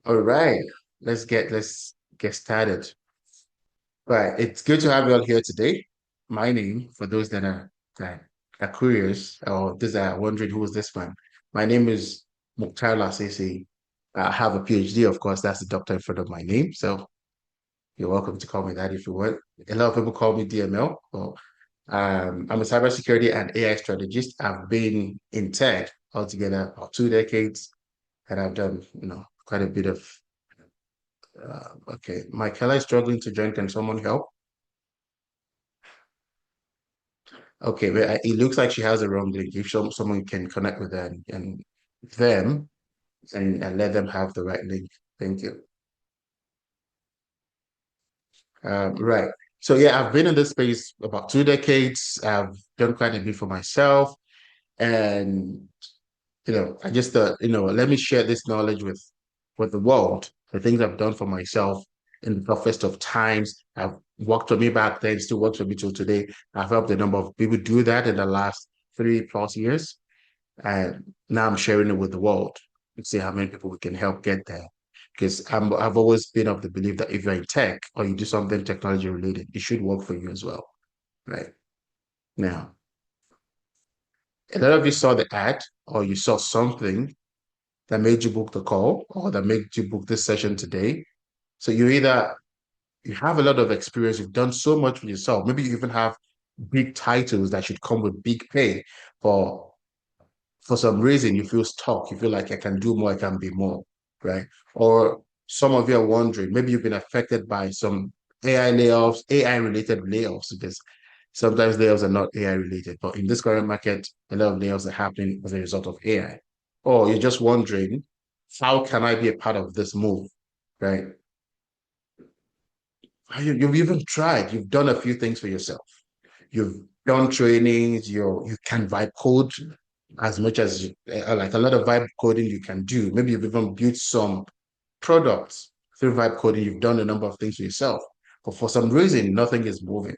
All right, let's get started. Right, it's good to have you all here today. My name, for those that are curious or those that are wondering who is this man, my name is Mukhtar Lasisi. I have a PhD, of course. That's the doctor in front of my name. So you're welcome to call me that if you want. A lot of people call me DML. Well, I'm a cybersecurity and AI strategist. I've been in tech altogether about 2 decades, and I've done, quite a bit of okay, Michaela is struggling to join. Can someone help? Okay, but it looks like she has a wrong link. If someone can connect with her and them and let them have the right link. Thank you. Right. So yeah, I've been in this space about 2 decades. I've done quite a bit for myself, and I just thought, let me share this knowledge with the world. The things I've done for myself in the toughest of times. I've worked for me back then, still works for me till today. I've helped a number of people do that in the last 3+ years. And now I'm sharing it with the world to see how many people we can help get there. Because I've always been of the belief that if you're in tech or you do something technology related, it should work for you as well. Right. Now, a lot of you saw the ad or you saw something that made you book the call or that made you book this session today. So you have a lot of experience, you've done so much for yourself. Maybe you even have big titles that should come with big pay. For for some reason you feel stuck, you feel like I can do more, I can be more, right? Or some of you are wondering, maybe you've been affected by some AI layoffs, AI related layoffs, because sometimes layoffs are not AI related, but in this current market, a lot of layoffs are happening as a result of AI. Or you're just wondering, how can I be a part of this move, right? You've even tried, you've done a few things for yourself. You've done trainings, you can vibe code as much as like a lot of vibe coding you can do. Maybe you've even built some products through vibe coding. You've done a number of things for yourself, but for some reason, nothing is moving.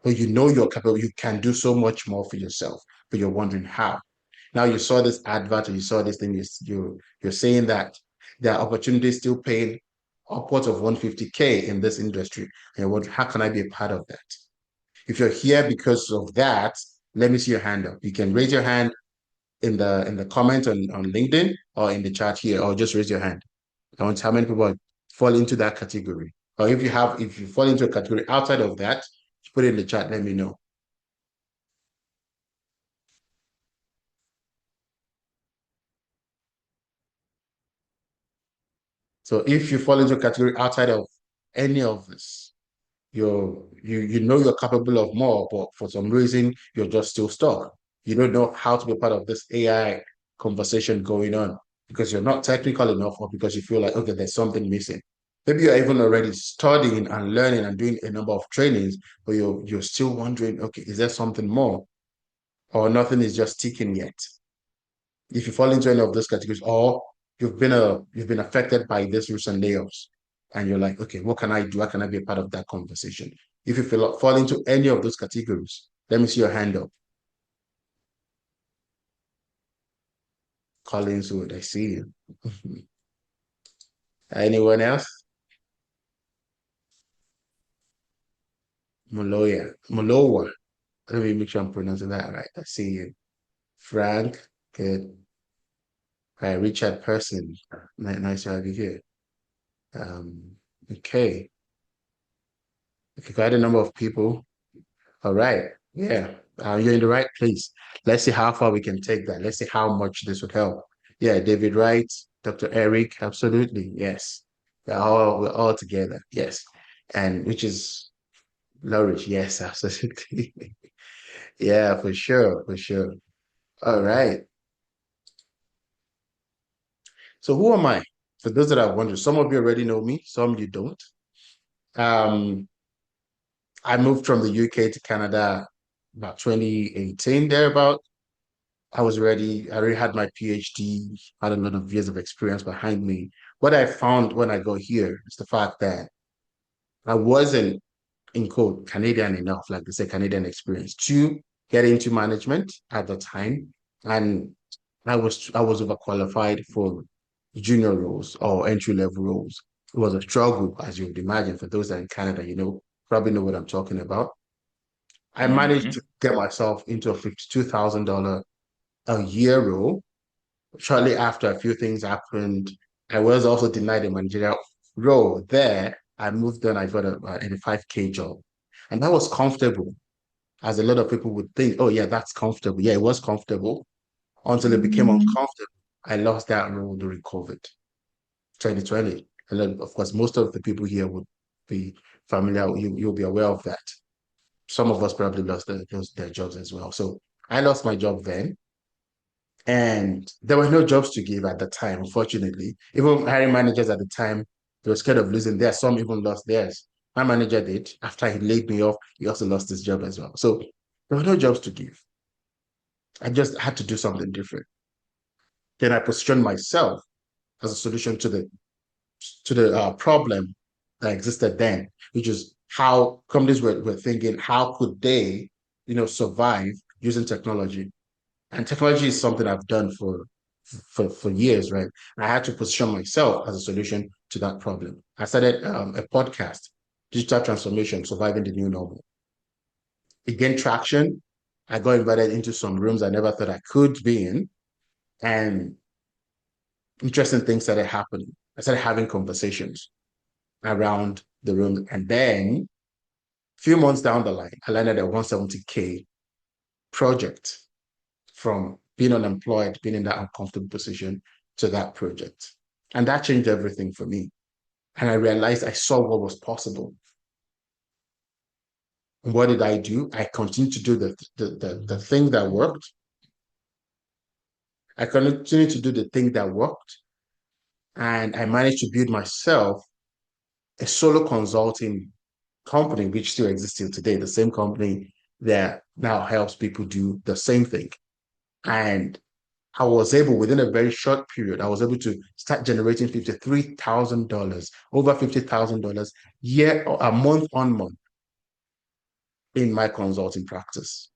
But you know you're capable, you can do so much more for yourself, but you're wondering how. Now you saw this advert or you saw this thing, you're saying that there are opportunities still paying upwards of 150K in this industry. And you're wondering, how can I be a part of that? If you're here because of that, let me see your hand up. You can raise your hand in the comment on LinkedIn or in the chat here, or just raise your hand. I want how many people fall into that category. Or if you fall into a category outside of that, put it in the chat, let me know. So if you fall into a category outside of any of this, you know you're capable of more, but for some reason you're just still stuck. You don't know how to be part of this AI conversation going on because you're not technical enough, or because you feel like, okay, there's something missing. Maybe you're even already studying and learning and doing a number of trainings, but you're still wondering, okay, is there something more? Or nothing is just ticking yet. If you fall into any of those categories, or you've been affected by this recent layoffs, and you're like, okay, what can I do? How can I be a part of that conversation? If you fall into any of those categories, let me see your hand up. Collins Wood, I see you. Anyone else? Molowa. Let me make sure I'm pronouncing that right. I see you. Frank, good. Richard Person. Nice to have you here. Um, okay. Okay, quite a number of people. All right. Yeah. You're in the right place. Let's see how far we can take that. Let's see how much this would help. Yeah, David Wright, Dr. Eric, absolutely. Yes. We're all together. Yes. And which is Flourish. Yes, absolutely. Yeah, for sure, for sure. All right. So who am I? For those that are wondering, some of you already know me, some you don't. Um, I moved from the UK to Canada about 2018, thereabout. I already had my PhD, had a lot of years of experience behind me. What I found when I got here is the fact that I wasn't, in quote, Canadian enough, like they say, Canadian experience, to get into management at the time. And I was overqualified for junior roles or entry-level roles. It was a struggle, as you would imagine, for those that are in Canada, probably know what I'm talking about. I managed Mm-hmm. to get myself into a $52,000 a year role. Shortly after, a few things happened. I was also denied a managerial role there. I moved on. I got a 85K job, and that was comfortable, as a lot of people would think. Oh yeah, that's comfortable. Yeah, it was comfortable until it became uncomfortable. I lost that role during COVID 2020. And then, of course, most of the people here would be familiar. You'll be aware of that. Some of us probably lost their jobs as well. So I lost my job then. And there were no jobs to give at the time, unfortunately. Even hiring managers at the time, they were scared of losing theirs. Some even lost theirs. My manager did. After he laid me off, he also lost his job as well. So there were no jobs to give. I just had to do something different. Then I positioned myself as a solution to the problem that existed then, which is how companies were thinking, how could they, survive using technology? And technology is something I've done for years, right? I had to position myself as a solution to that problem. I started a podcast, Digital Transformation, Surviving the New Normal. It gained traction. I got invited into some rooms I never thought I could be in, and interesting things started happening. I started having conversations around the room, and then a few months down the line, I landed a 170K project from being unemployed, being in that uncomfortable position to that project. And that changed everything for me. And I realized I saw what was possible. And what did I do? I continued to do the thing that worked. I continued to do the thing that worked. And I managed to build myself a solo consulting company, which still exists till today, the same company that now helps people do the same thing. And I was able, within a very short period, I was able to start generating $53,000, over $50,000 a month on month in my consulting practice,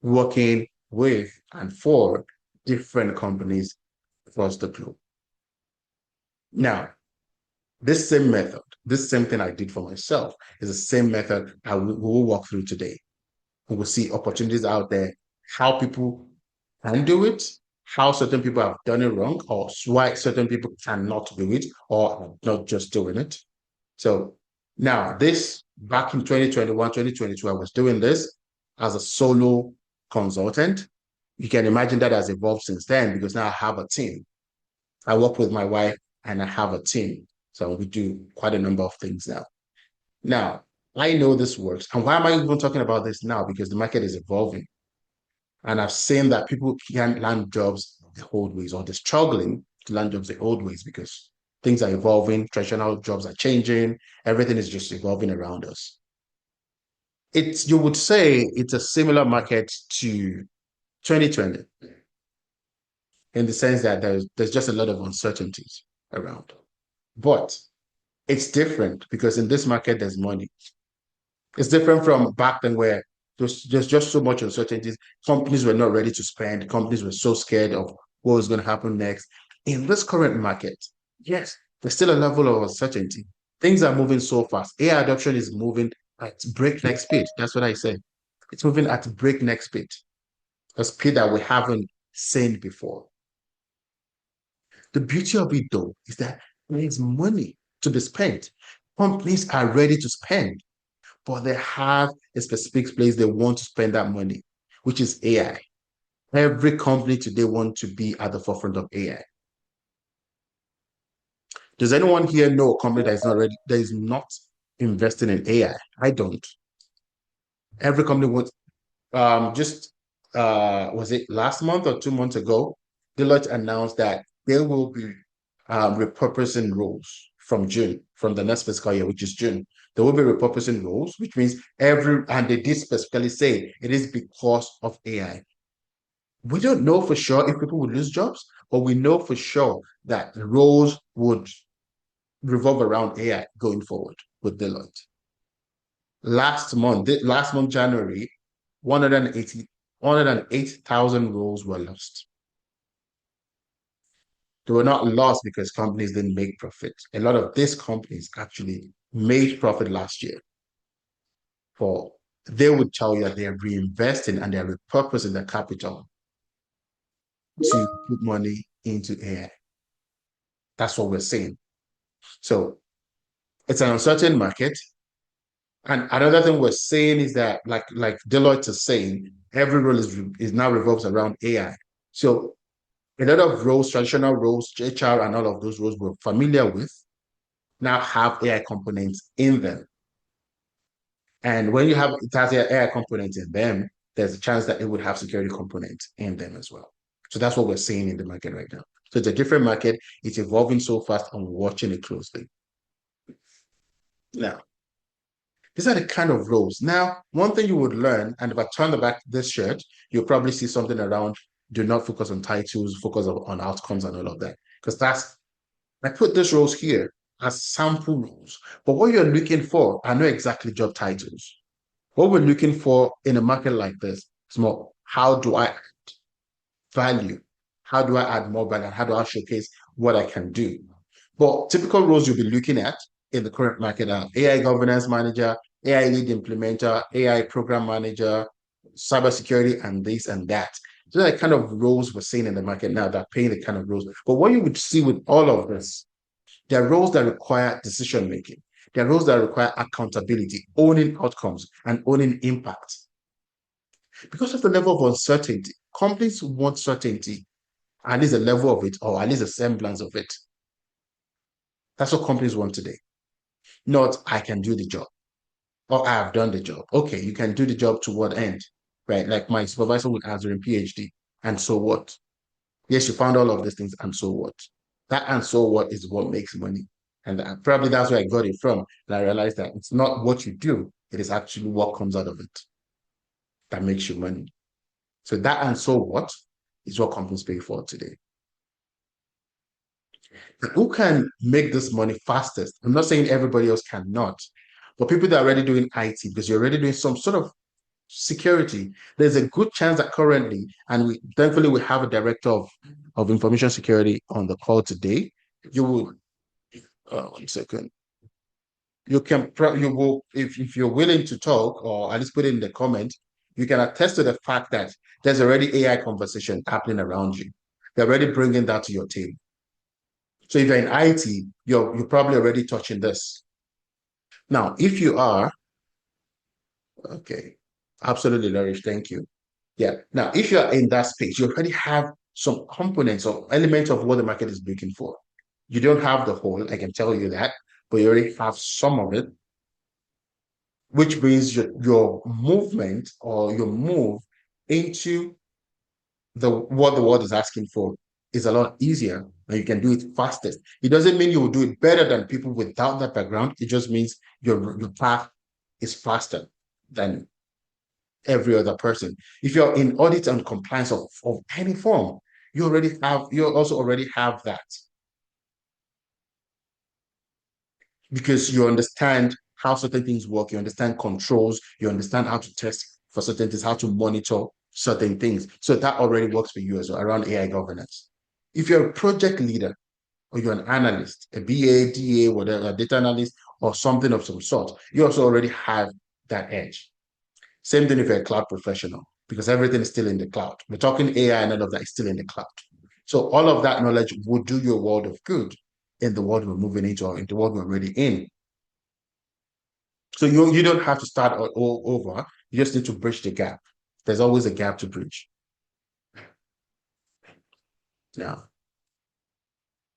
working with and for different companies across the globe. Now, this same method, this same thing I did for myself is the same method we will walk through today. We will see opportunities out there, how people can do it, how certain people have done it wrong, or why certain people cannot do it or are not just doing it. So now this back in 2021, 2022, I was doing this as a solo consultant. You can imagine that has evolved since then because now I have a team. I work with my wife and I have a team. So we do quite a number of things now. Now, I know this works. And why am I even talking about this now? Because the market is evolving. And I've seen that people can't land jobs the old ways, or they're struggling to land jobs the old ways because things are evolving, traditional jobs are changing, everything is just evolving around us. You would say it's a similar market to 2020 in the sense that there's just a lot of uncertainties around. But it's different because in this market, there's money. It's different from back then where there's just so much uncertainties. Companies were not ready to spend. Companies were so scared of what was going to happen next. In this current market, yes, there's still a level of uncertainty. Things are moving so fast. AI adoption is moving at breakneck speed. That's what I say. It's moving at breakneck speed, a speed that we haven't seen before. The beauty of it, though, is that there is money to be spent. Companies are ready to spend, but they have a specific place they want to spend that money, which is AI. Every company today wants to be at the forefront of AI. Does anyone here know a company that is not ready, that is not investing in AI? I don't. Every company wants, just was it last month or 2 months ago, Deloitte announced that they will be repurposing roles from June, from the next fiscal year, which is June. They will be repurposing roles, which means and they did specifically say it is because of AI. We don't know for sure if people would lose jobs, but we know for sure that roles would revolve around AI going forward with Deloitte. Last month, January, 108,000 roles were lost. They were not lost because companies didn't make profit. A lot of these companies actually made profit last year. For they would tell you that they are reinvesting and they are repurposing the capital to put money into AI. That's what we're seeing. So it's an uncertain market. And another thing we're saying is that, like Deloitte is saying, every role is now revolves around AI. So a lot of roles, traditional roles, HR and all of those roles we're familiar with, now have AI components in them. And when you have it has AI components in them, there's a chance that it would have security components in them as well. So that's what we're seeing in the market right now. So it's a different market. It's evolving so fast. I'm watching it closely. Now, these are the kind of roles. Now, one thing you would learn, and if I turn the back this shirt, you'll probably see something around do not focus on titles, focus on outcomes and all of that. Because that's, I put these roles here as sample roles. But what you're looking for are not exactly job titles. What we're looking for in a market like this is more, how do I add value? How do I add more value? How do I showcase what I can do? But typical roles you'll be looking at in the current market are AI governance manager, AI lead implementer, AI program manager, cybersecurity, and this and that. So the kind of roles we're seeing in the market now that are paying the kind of roles. But what you would see with all of this, there are roles that require decision making. There are roles that require accountability, owning outcomes, and owning impact. Because of the level of uncertainty, companies want certainty, at least a level of it, or at least a semblance of it. That's what companies want today. Not, I can do the job, or I have done the job. Okay, you can do the job to what end? Right? Like my supervisor would ask during PhD. And so what? Yes, you found all of these things, and so what? That and so what is what makes money. And probably that's where I got it from. And I realized that it's not what you do, it is actually what comes out of it that makes you money. So that and so what is what companies pay for today. Who can make this money fastest? I'm not saying everybody else cannot, but people that are already doing IT, because you're already doing some sort of security, there's a good chance that currently, and we thankfully we have a director of information security on the call today. You will, 1 second. You will, if you're willing to talk, or at least put it in the comment, you can attest to the fact that there's already AI conversation happening around you. They're already bringing that to your table. So if you're in IT, you're probably already touching this. Now, if you are, okay, absolutely, Nourish, thank you. Yeah. Now, if you're in that space, you already have some components or elements of what the market is looking for. You don't have the whole, I can tell you that, but you already have some of it, which means your movement or your move into what the world is asking for is a lot easier and you can do it fastest. It doesn't mean you will do it better than people without that background. It just means your path is faster than every other person. If you're in audit and compliance of any form, you also already have that because you understand how certain things work, you understand controls, you understand how to test for certain things, how to monitor certain things. So that already works for you as well around AI governance. If you're a project leader or you're an analyst, a BA, DA, whatever, a data analyst, or something of some sort, you also already have that edge. Same thing if you're a cloud professional, because everything is still in the cloud. We're talking AI and all of that is still in the cloud. So all of that knowledge would do you a world of good in the world we're moving into or in the world we're already in. So you don't have to start all over. You just need to bridge the gap. There's always a gap to bridge. Now,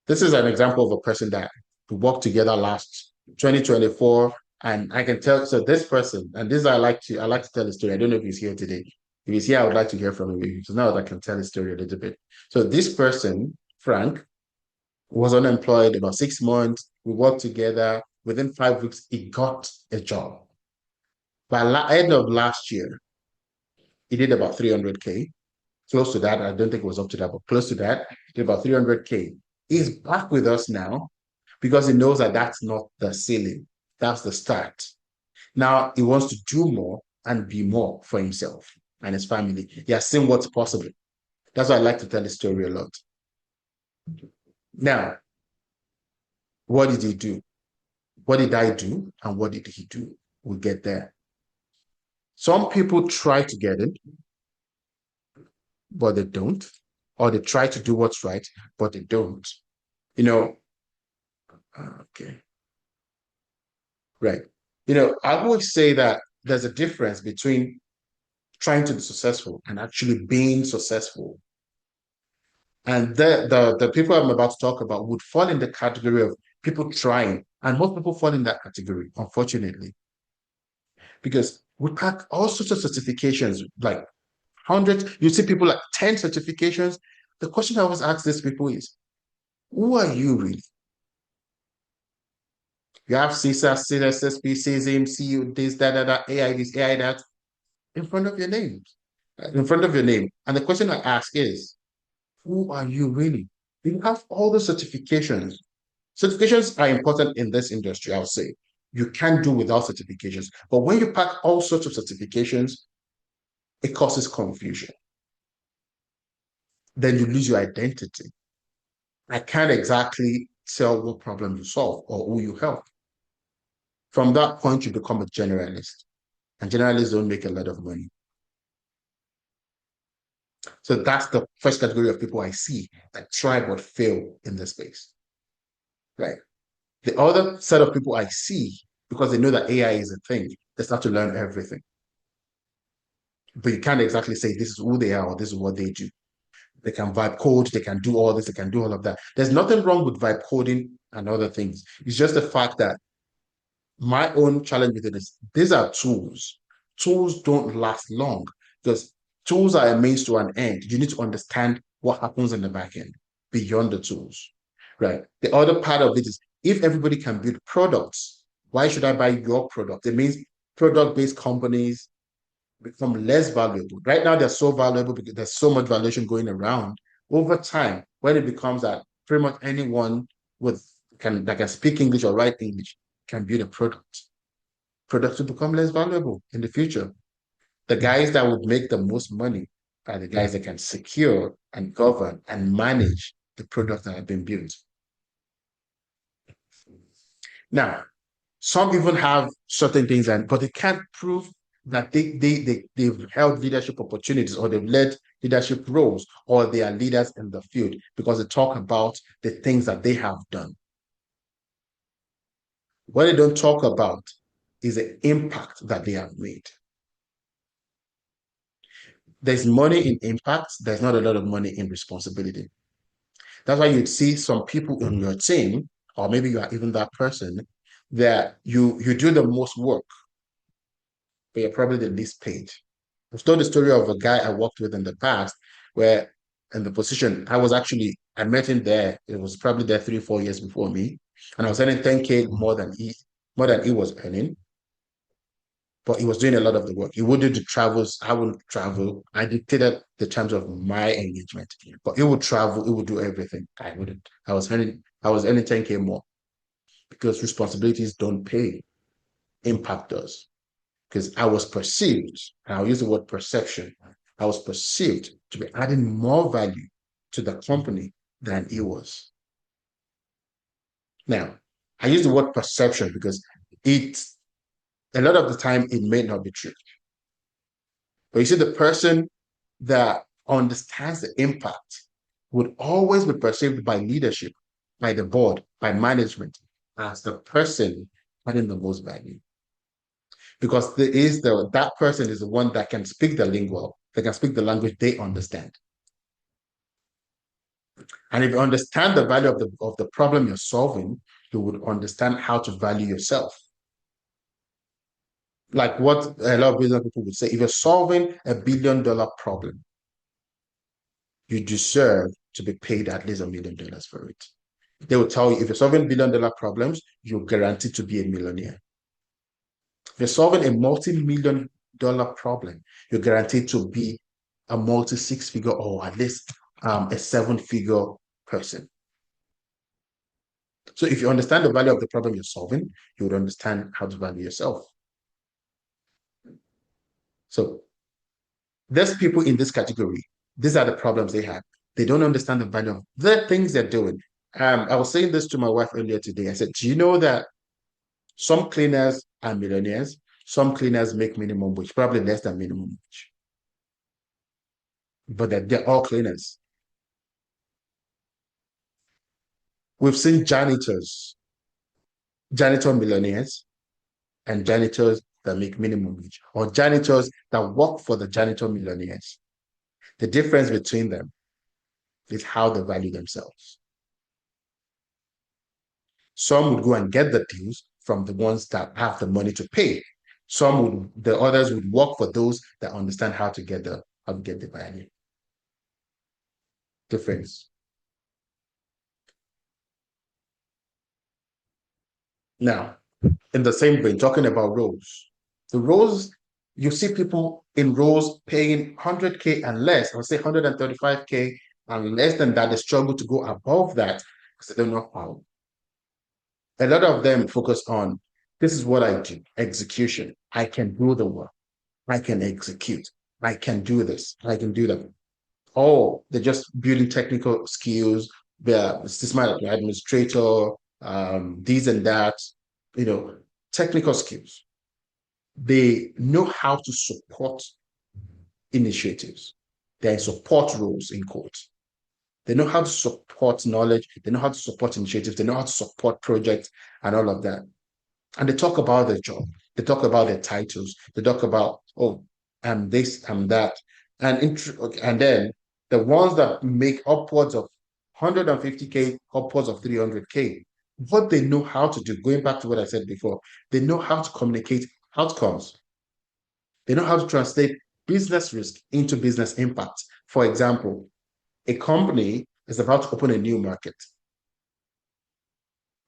this is an example of a person that we worked together last 2024. And I can tell, so this person, and this I like to tell a story. I don't know if he's here today. If he's here, I would like to hear from him. So now I can tell his story a little bit. So this person, Frank, was unemployed about 6 months. We worked together. Within 5 weeks, he got a job. By the end of last year, he did about 300K, close to that. I don't think it was up to that, but close to that. He did about 300K. He's back with us now because he knows that that's not the ceiling. That's the start. Now he wants to do more and be more for himself and his family. He has seen what's possible. That's why I like to tell the story a lot. Now, what did he do? What did I do? And what did he do? We'll get there. Some people try to get it, but they don't. Or they try to do what's right, but they don't. You know, okay, right. I always say that there's a difference between trying to be successful and actually being successful. And the people I'm about to talk about would fall in the category of people trying. And most people fall in that category, unfortunately, because we pack all sorts of certifications, like hundreds. You see people like 10 certifications. The question I always ask these people is, who are you really? You have CISA, CSSP, CSM, CU, this, that, AI, this, AI, that, in front of your name. In front of your name. And the question I ask is, who are you really? You have all the certifications. Certifications are important in this industry, I'll say. You can't do without certifications. But when you pack all sorts of certifications, it causes confusion. Then you lose your identity. I can't exactly tell what problem you solve or who you help. From that point, you become a generalist. And generalists don't make a lot of money. So that's the first category of people I see that try but fail in this space. Right. The other set of people I see, because they know that AI is a thing, they start to learn everything. But you can't exactly say this is who they are or this is what they do. They can vibe code, they can do all this, they can do all of that. There's nothing wrong with vibe coding and other things. It's just the fact that my own challenge with it is these are tools. Tools don't last long because tools are a means to an end. You need to understand what happens in the back end beyond the tools, right? The other part of it is if everybody can build products, why should I buy your product? It means product-based companies become less valuable. Right now, they're so valuable because there's so much valuation going around. Over time, when it becomes that pretty much anyone with that can speak English or write English can build a product. Products will become less valuable in the future. The guys that would make the most money are the guys that can secure and govern and manage the products that have been built. Now, some even have certain things, but they can't prove that they've held leadership opportunities or they've led leadership roles or they are leaders in the field because they talk about the things that they have done. What they don't talk about is the impact that they have made. There's money in impact, there's not a lot of money in responsibility. That's why you'd see some people in your team, or maybe you are even that person, that you do the most work, but you're probably the least paid. I've told the story of a guy I worked with in the past where in the position I met him there. It was probably there 3, 4 years before me. And I was earning 10K more than he was earning. But he was doing a lot of the work. He would do the travels. I wouldn't travel. I dictated the terms of my engagement. But he would travel, he would do everything. I wouldn't. I was earning 10K more because responsibilities don't pay. Impact does. Because I was perceived, and I'll use the word perception, I was perceived to be adding more value to the company than he was. Now, I use the word perception because it's a lot of the time it may not be true. But you see, the person that understands the impact would always be perceived by leadership, by the board, by management as the person adding the most value. Because that person is the one that can speak the lingual, that can speak the language they understand. And if you understand the value of the problem you're solving, you would understand how to value yourself. Like what a lot of business people would say, if you're solving $1 billion problem, you deserve to be paid at least $1 million for it. They will tell you if you're solving $1 billion problems, you're guaranteed to be a millionaire. If you're solving a multi-million-dollar problem, you're guaranteed to be a multi-six-figure or at least a seven-figure person. So if you understand the value of the problem you're solving, you would understand how to value yourself. So there's people in this category. These are the problems they have. They don't understand the value of the things they're doing. I was saying this to my wife earlier today. I said, do you know that some cleaners are millionaires? Some cleaners make minimum wage, probably less than minimum wage, but they're all cleaners. We've seen janitor millionaires, and janitors that make minimum wage, or janitors that work for the janitor millionaires. The difference between them is how they value themselves. Some would go and get the deals from the ones that have the money to pay. The others would work for those that understand how to get the value difference. Now, in the same vein, talking about roles, the roles you see people in roles paying 100K and less, or say 135K and less than that, they struggle to go above that because they don't know how. A lot of them focus on this is what I do, execution. I can do the work, I can execute, I can do this, I can do that. Oh, they're just building technical skills. They're system administrator, these and that, you know, technical skills. They know how to support initiatives. They're in support roles in court. They know how to support knowledge. They know how to support initiatives. They know how to support projects and all of that. And they talk about their job. They talk about their titles. They talk about, oh, I'm this, I'm that. And then the ones that make upwards of 150K, upwards of 300K, what they know how to do, going back to what I said before, they know how to communicate outcomes. They know how to translate business risk into business impact. For example, a company is about to open a new market.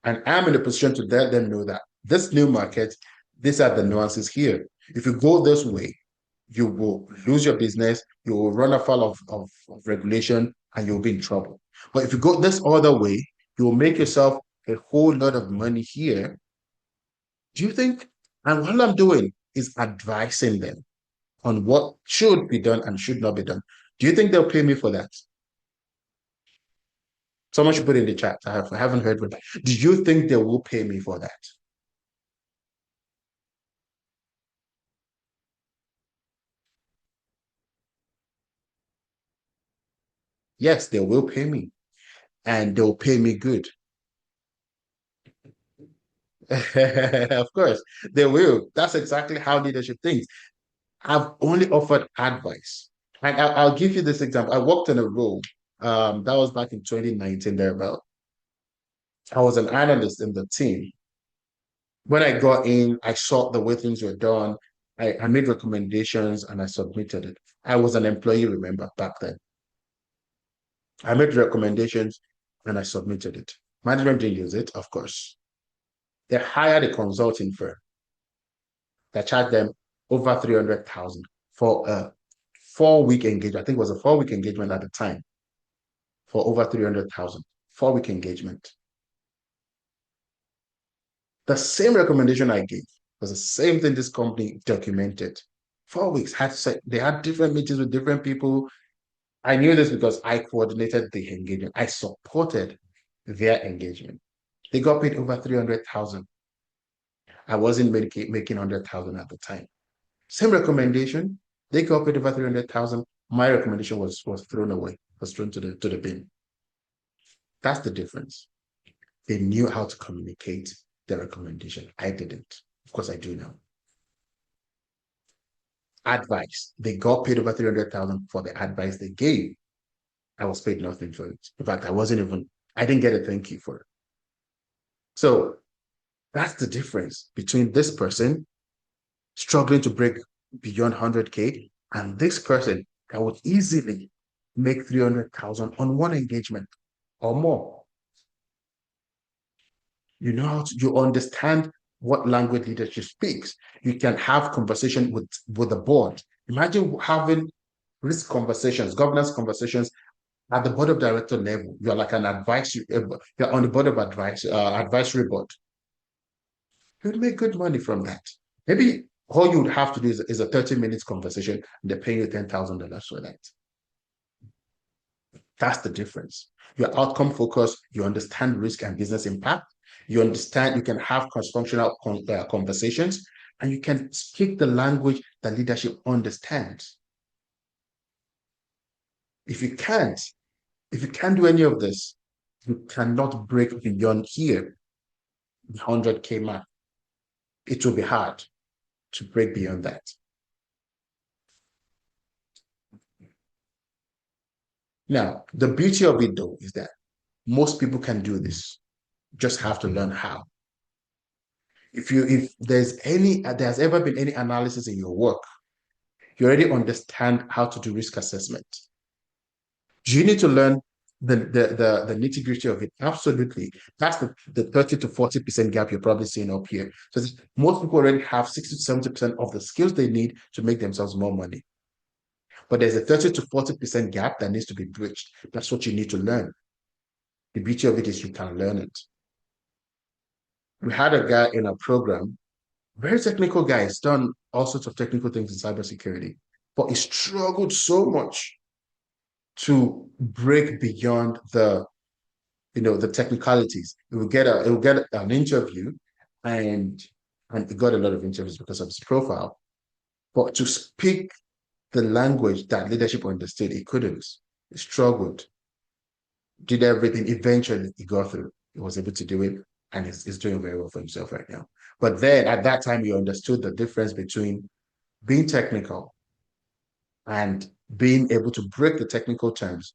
And I'm in a position to let them know that this new market, these are the nuances here. If you go this way, you will lose your business, you will run afoul of regulation, and you'll be in trouble. But if you go this other way, you will make yourself a whole lot of money here. Do you think? And what I'm doing is advising them on what should be done and should not be done. Do you think they'll pay me for that? Someone should put it in the chat. I haven't heard from that. Do you think they will pay me for that? Yes, they will pay me, and they'll pay me good. Of course, they will. That's exactly how leadership thinks. I've only offered advice. And I'll give you this example. I worked in a role that was back in 2019, thereabout. I was an analyst in the team. When I got in, I saw the way things were done. I made recommendations and I submitted it. I was an employee, remember, back then. I made recommendations and I submitted it. Management didn't use it, of course. They hired a consulting firm that charged them over 300,000 for a 4 week engagement. I think it was a 4 week engagement at the time for over 300,000. 4 week engagement. The same recommendation I gave was the same thing this company documented. 4 weeks they had different meetings with different people. I knew this because I coordinated the engagement. I supported their engagement. They got paid over 300,000. I wasn't making 100,000 at the time. Same recommendation. They got paid over 300,000. My recommendation was thrown away, was thrown to the bin. That's the difference. They knew how to communicate the recommendation. I didn't. Of course, I do now. Advice. They got paid over 300,000 for the advice they gave. I was paid nothing for it. In fact, I didn't get a thank you for it. So that's the difference between this person struggling to break beyond 100K and this person that would easily make 300,000 on one engagement or more. You understand what language leadership speaks. You can have conversation with the board. Imagine having risk conversations, governance conversations at the board of director level. You're like an advisory, you're on the board of advisory board. You'd make good money from that. Maybe all you would have to do is a 30 minutes conversation and they're paying you $10,000 for that. That's the difference. You're outcome focused, you understand risk and business impact, you understand, you can have cross-functional conversations, and you can speak the language that leadership understands. If you can't, if you can't do any of this, you cannot break beyond here, the 100K mark. It will be hard to break beyond that. Now, the beauty of it though is that most people can do this. Just have to learn how. If there's ever been any analysis in your work, you already understand how to do risk assessment. Do you need to learn the nitty-gritty of it? Absolutely. That's the 30 to 40% gap you're probably seeing up here. So most people already have 60 to 70% of the skills they need to make themselves more money. But there's a 30 to 40% gap that needs to be bridged. That's what you need to learn. The beauty of it is you can learn it. We had a guy in our program, very technical guy. He's done all sorts of technical things in cybersecurity, but he struggled so much to break beyond the technicalities. He will get an interview, and he got a lot of interviews because of his profile. But to speak the language that leadership understood, he couldn't. He struggled. Did everything. Eventually, he got through. He was able to do it, and he's doing very well for himself right now. But then at that time, he understood the difference between being technical and being able to break the technical terms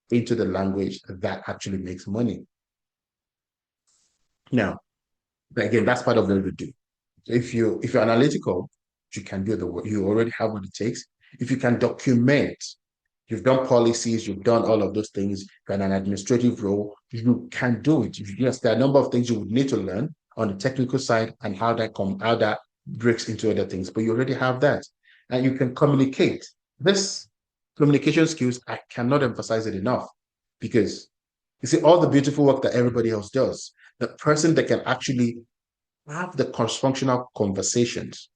into the language that actually makes money. Now, again, that's part of what we do. If you're analytical, you can do the work. You already have what it takes. If you can document, you've done policies, you've done all of those things, you're in an administrative role, you can do it. Yes, there are a number of things you would need to learn on the technical side and how that breaks into other things, but you already have that. And you can communicate. This communication skills, I cannot emphasize it enough, because you see all the beautiful work that everybody else does. The person that can actually have the cross-functional conversations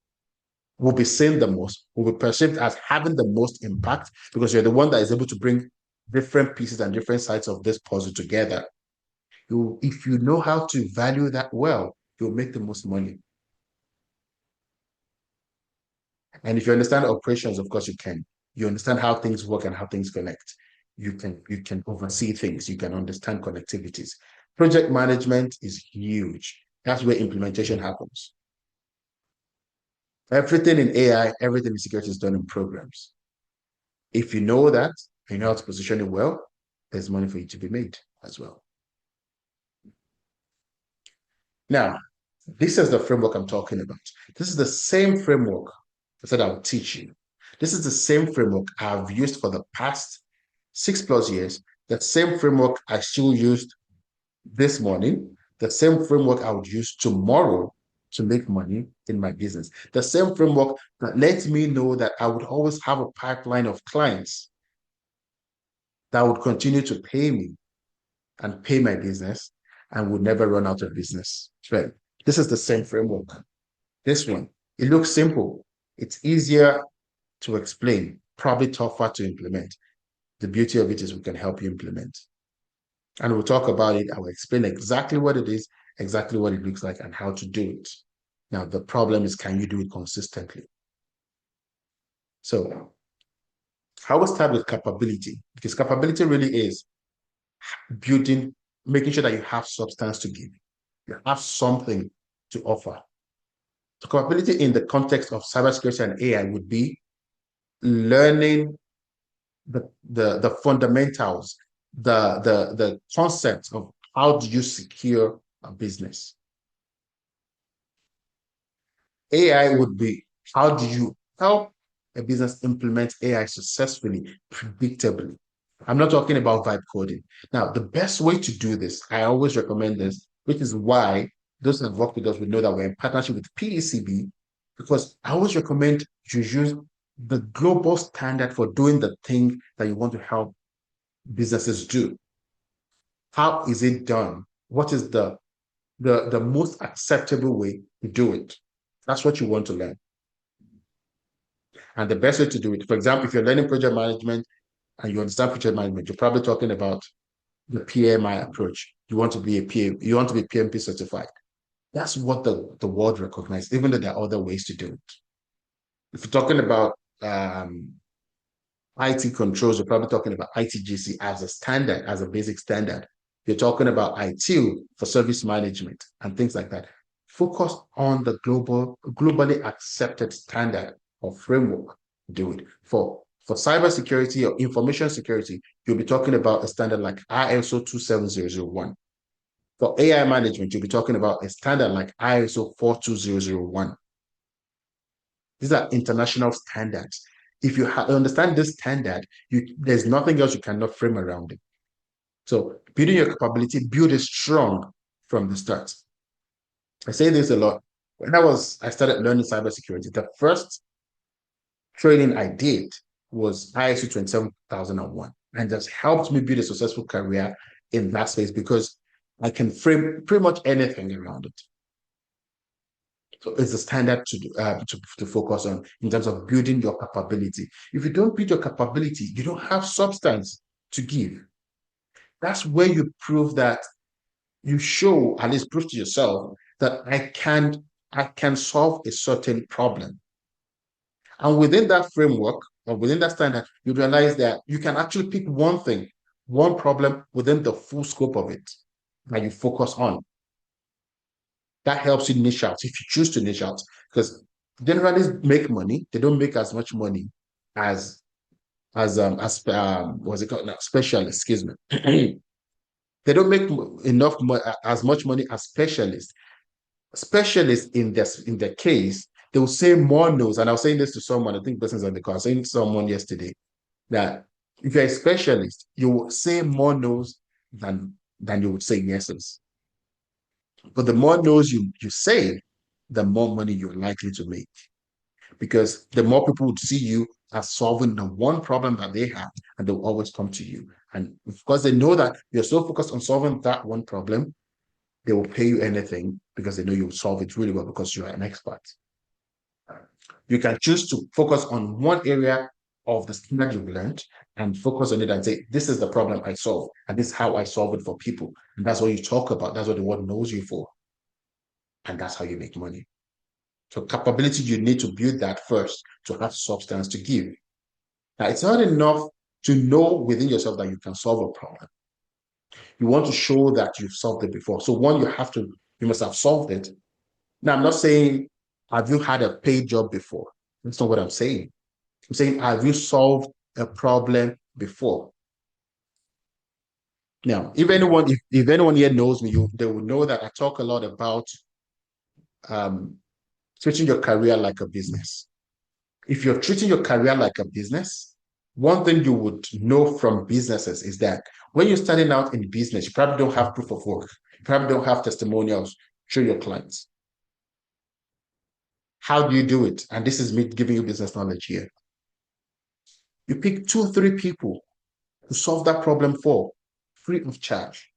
will be seen the most, will be perceived as having the most impact, because you're the one that is able to bring different pieces and different sides of this puzzle together. If you know how to value that well, you'll make the most money. And if you understand operations, of course you can. You understand how things work and how things connect. You can oversee things. You can understand connectivities. Project management is huge. That's where implementation happens. Everything in AI, everything in security is done in programs. If you know that, you know how to position it well, there's money for you to be made as well. Now, this is the framework I'm talking about. This is the same framework I said I'll teach you. This is the same framework I've used for the past 6+ years. That same framework I still used this morning. The same framework I would use tomorrow to make money in my business. The same framework that lets me know that I would always have a pipeline of clients that would continue to pay me and pay my business and would never run out of business. Right. This is the same framework. This one, it looks simple. It's easier to explain, probably tougher to implement. The beauty of it is we can help you implement. And we'll talk about it. I will explain exactly what it is, exactly what it looks like, and how to do it. Now, the problem is, can you do it consistently? So I will start with capability, because capability really is building, making sure that you have substance to give. You have something to offer. So capability in the context of cybersecurity and AI would be learning the fundamentals, the concepts of how do you secure a business. AI would be, how do you help a business implement AI successfully, predictably? I'm not talking about vibe coding. Now, the best way to do this, I always recommend this, which is why those that have worked with us would know that we're in partnership with PECB, because I always recommend you use the global standard for doing the thing that you want to help businesses do. How is it done? What is the most acceptable way to do it? That's what you want to learn. And the best way to do it, for example, if you're learning project management, and you understand project management, you're probably talking about the PMI approach. You want to be a PM, you want to be PMP certified. That's what the world recognizes, even though there are other ways to do it. If you're talking about IT controls, you're probably talking about ITGC as a standard, as a basic standard. You're talking about ITIL for service management and things like that. Focus on the globally accepted standard or framework. Do it. For cybersecurity or information security, you'll be talking about a standard like ISO 27001. For AI management, you'll be talking about a standard like ISO 42001. These are international standards. If you understand this standard, there's nothing else you cannot frame around it. So building your capability, build it strong from the start. I say this a lot. When I started learning cybersecurity, the first training I did was ISO 27001, and that's helped me build a successful career in that space because I can frame pretty much anything around it. So it's a standard to focus on in terms of building your capability. If you don't build your capability, you don't have substance to give. That's where you prove that you show, at least prove to yourself that I can solve a certain problem. And within that framework or within that standard, you realize that you can actually pick one thing, one problem within the full scope of it that you focus on. That helps you niche out if you choose to niche out, because generalists make money. They don't make as much money as what's it called now? Specialists, excuse me. They don't make as much money as specialists. Specialists in their case, they will say more no's. And I was saying this to someone, I think person's on the call. I was saying to someone yesterday that if you're a specialist, you will say more no's than you would say yeses. But the more no's you say, the more money you're likely to make. Because the more people would see you as solving the one problem that they have, and they'll always come to you. And because they know that you're so focused on solving that one problem, they will pay you anything because they know you'll solve it really well because you're an expert. You can choose to focus on one area of the standard you've learned and focus on it and say, this is the problem I solve, and this is how I solve it for people. And that's what you talk about. That's what the world knows you for. And that's how you make money. So capability, you need to build that first to have substance to give. Now, it's not enough to know within yourself that you can solve a problem. You want to show that you've solved it before. So one, you must have solved it. Now, I'm not saying, have you had a paid job before? That's not what I'm saying. I'm saying, have you solved a problem before? Now, if anyone here knows me, they will know that I talk a lot about treating your career like a business. If you're treating your career like a business, one thing you would know from businesses is that when you're starting out in business, you probably don't have proof of work. You probably don't have testimonials to show your clients. How do you do it? And this is me giving you business knowledge here. You pick 2, 3 people to solve that problem for free of charge.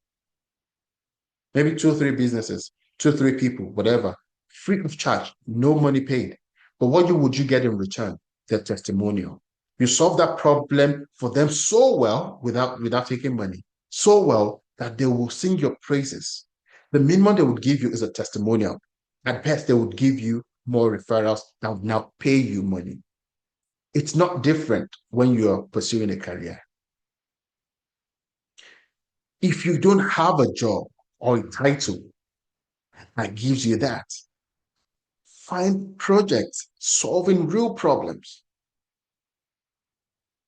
Maybe 2, 3 businesses, 2, 3 people, whatever, free of charge, no money paid. But what would you get in return? Their testimonial. You solve that problem for them so well without taking money, so well that they will sing your praises. The minimum they would give you is a testimonial. At best, they would give you more referrals that would now pay you money. It's not different when you're pursuing a career. If you don't have a job or a title that gives you that, find projects solving real problems.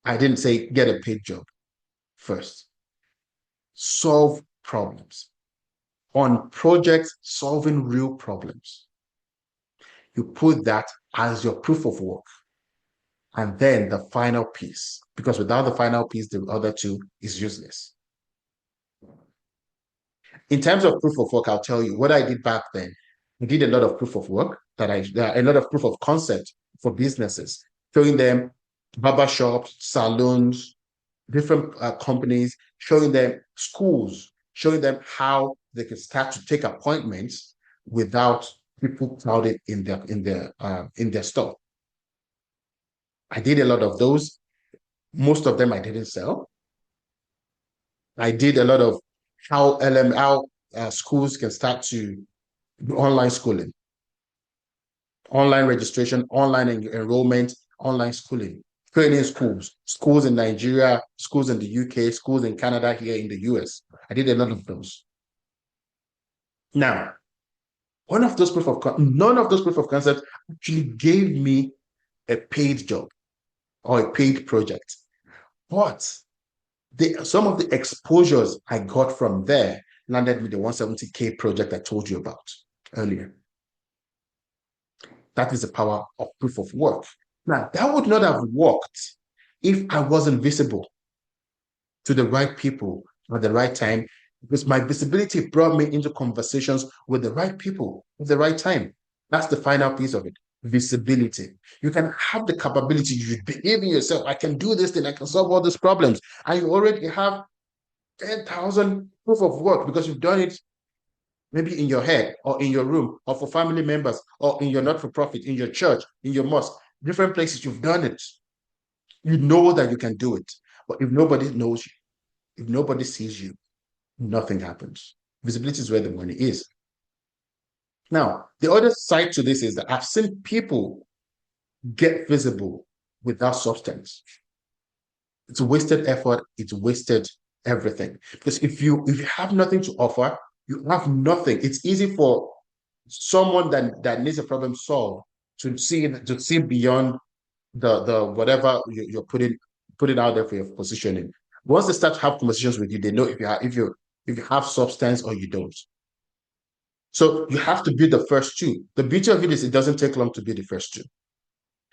I didn't say get a paid job first. Solve problems on projects solving real problems. You put that as your proof of work. And then the final piece, because without the final piece, the other two is useless. In terms of proof of work, I'll tell you what I did back then. I did a lot of proof of work a lot of proof of concept for businesses, showing them barbershops, salons, different companies, showing them schools, showing them how they can start to take appointments without people crowded in their store. I did a lot of those. Most of them I didn't sell. I did a lot of how schools can start to do online schooling, online registration, online enrollment, online schooling, training schools, schools in Nigeria, schools in the UK, schools in Canada, here in the US. I did a lot of those. Now, none of those proof of concept actually gave me a paid job or a paid project. But some of the exposures I got from there landed me the 170K project I told you about earlier. That is the power of proof of work. Now, that would not have worked if I wasn't visible to the right people at the right time, because my visibility brought me into conversations with the right people at the right time. That's the final piece of it. Visibility. You can have the capability, you believe in yourself. I can do this thing, I can solve all these problems. And you already have 10,000 proof of work because you've done it maybe in your head or in your room or for family members or in your not-for-profit, in your church, in your mosque, different places you've done it. You know that you can do it. But if nobody knows you, if nobody sees you, nothing happens. Visibility is where the money is. Now, the other side to this is that I've seen people get visible without substance. It's wasted effort, it's wasted everything. Because if you have nothing to offer, you have nothing. It's easy for someone that needs a problem solved to see beyond the whatever you're putting out there for your positioning. Once they start to have conversations with you, they know if you have substance or you don't. So you have to build the first two. The beauty of it is it doesn't take long to build the first two.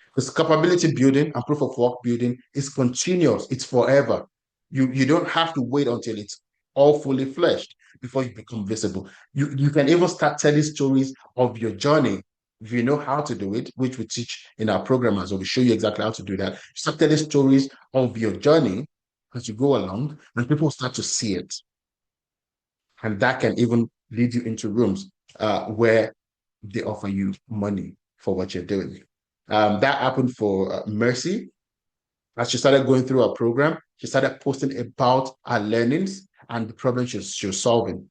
Because capability building and proof of work building is continuous. It's forever. You don't have to wait until it's all fully fleshed before you become visible. You can even start telling stories of your journey if you know how to do it, which we teach in our program as well. We show you exactly how to do that. Start telling stories of your journey as you go along, and people start to see it. And that can even lead you into rooms where they offer you money for what you're doing. That happened for Mercy. As she started going through her program, she started posting about her learnings and the problems she was solving.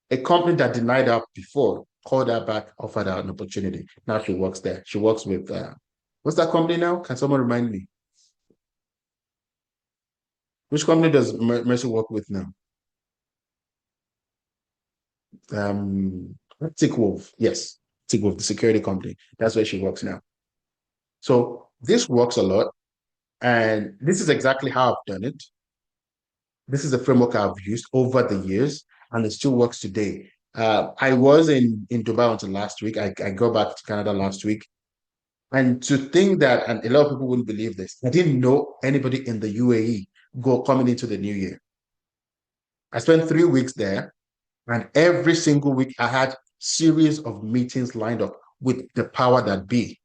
A company that denied her before called her back, offered her an opportunity. Now she works there. She works with, what's that company now? Can someone remind me? Which company does Mercy work with now? Tick Wolf. Yes, Tick Wolf, the security company. That's where she works now. So this works a lot. And this is exactly how I've done it. This is the framework I've used over the years, and it still works today. I was in Dubai until last week. I got back to Canada last week. And to think that, and a lot of people wouldn't believe this, I didn't know anybody in the UAE coming into the new year. I spent 3 weeks there, and every single week I had series of meetings lined up with the power that be,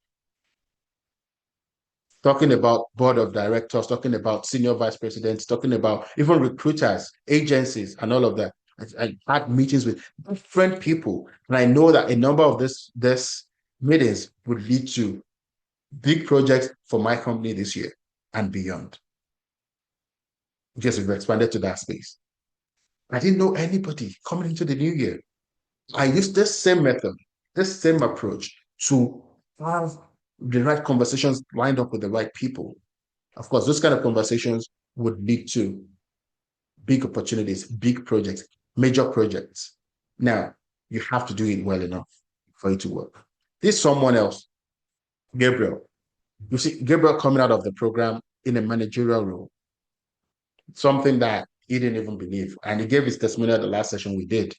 talking about board of directors, talking about senior vice presidents, talking about even recruiters, agencies, and all of that. I had meetings with different people, and I know that a number of this meetings would lead to big projects for my company this year and beyond. Because we've expanded to that space. I didn't know anybody coming into the new year. I used this same method, this same approach to have the right conversations lined up with the right people. Of course, those kind of conversations would lead to big opportunities, big projects, major projects. Now, you have to do it well enough for it to work. This someone else, Gabriel. You see, Gabriel coming out of the program in a managerial role, something that he didn't even believe. And he gave his testimony at the last session we did.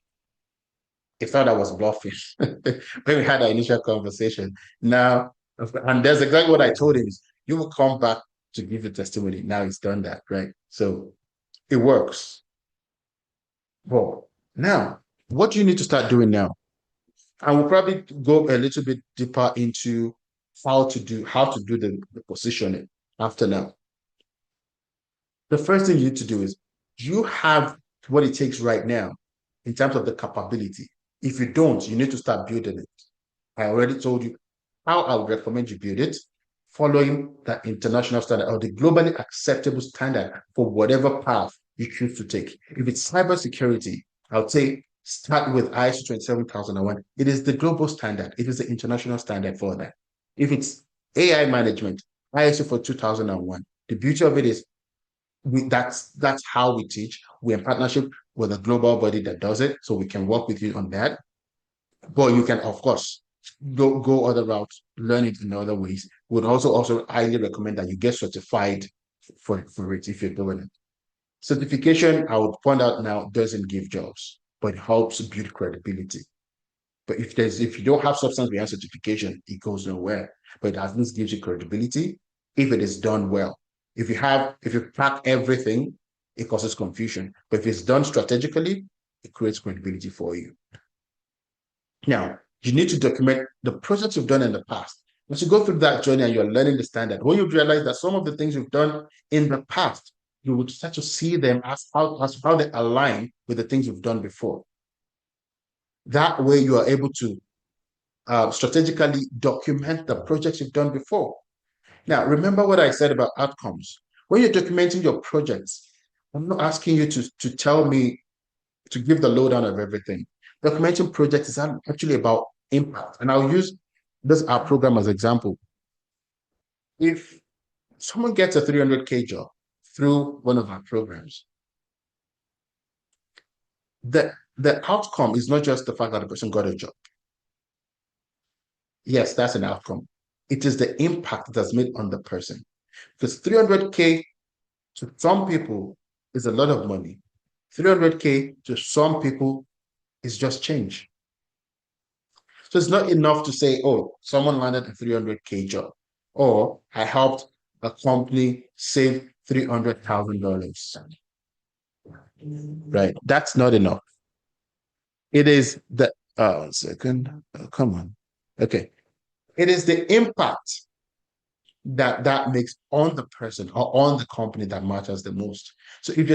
He thought I was bluffing when we had our initial conversation. Now, and that's exactly what I told him is you will come back to give your testimony. Now he's done that, right? So it works. Well, now, what do you need to start doing now? And we'll probably go a little bit deeper into how to do the positioning after now. The first thing you need to do is, do you have what it takes right now in terms of the capability? If you don't, you need to start building it. I already told you how I would recommend you build it. following that international standard or the globally acceptable standard for whatever path you choose to take. If it's cybersecurity, I would say start with ISO 27001. It is the global standard. It is the international standard for that. If it's AI management, ISO for 2001. The beauty of it is that's how we teach. We're in partnership with a global body that does it, so we can work with you on that. But you can, of course, go other routes, learn it in other ways. Would also highly recommend that you get certified for it if you're doing it. Certification, I would point out now, doesn't give jobs, but it helps build credibility. But if you don't have substance behind certification, it goes nowhere. But it at least gives you credibility if it is done well. If you pack everything, it causes confusion. But if it's done strategically, it creates credibility for you. Now, you need to document the projects you've done in the past. Once you go through that journey and you're learning the standard, when you realize that some of the things you've done in the past, you would start to see them as how they align with the things you've done before. That way, you are able to strategically document the projects you've done before. Now, remember what I said about outcomes. When you're documenting your projects, I'm not asking you to tell me to give the lowdown of everything. Documenting projects is actually about impact. And I'll use this our program as example. If someone gets a 300K job through one of our programs, the outcome is not just the fact that the person got a job. Yes, that's an outcome. It is the impact that's made on the person. Because 300K to some people is a lot of money. 300K to some people is just change. So it's not enough to say, oh, someone landed a 300K job, or I helped a company save $300,000. Right? That's not enough. It is the second. Come on. Okay. It is the impact that makes on the person or on the company that matters the most. So if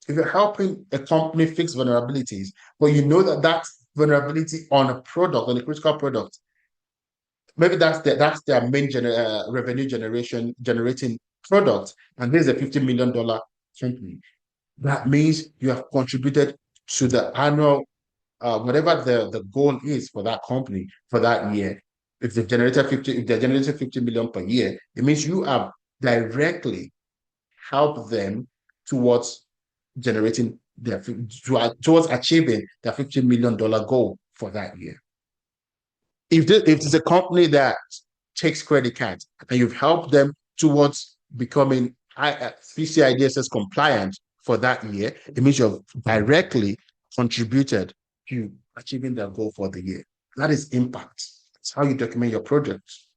you're helping a company fix vulnerabilities, but you know that vulnerability on a product, on a critical product, maybe that's their main revenue generating product, and there's a $50 million company. That means you have contributed to the annual whatever the goal is for that company for that year. If they're generating 50 million per year, it means you have directly helped them towards generating towards achieving their $50 million goal for that year. If it's a company that takes credit cards and you've helped them towards becoming PCI DSS compliant for that year, it means you've directly contributed to achieving their goal for the year. That is impact. It's how you document your projects.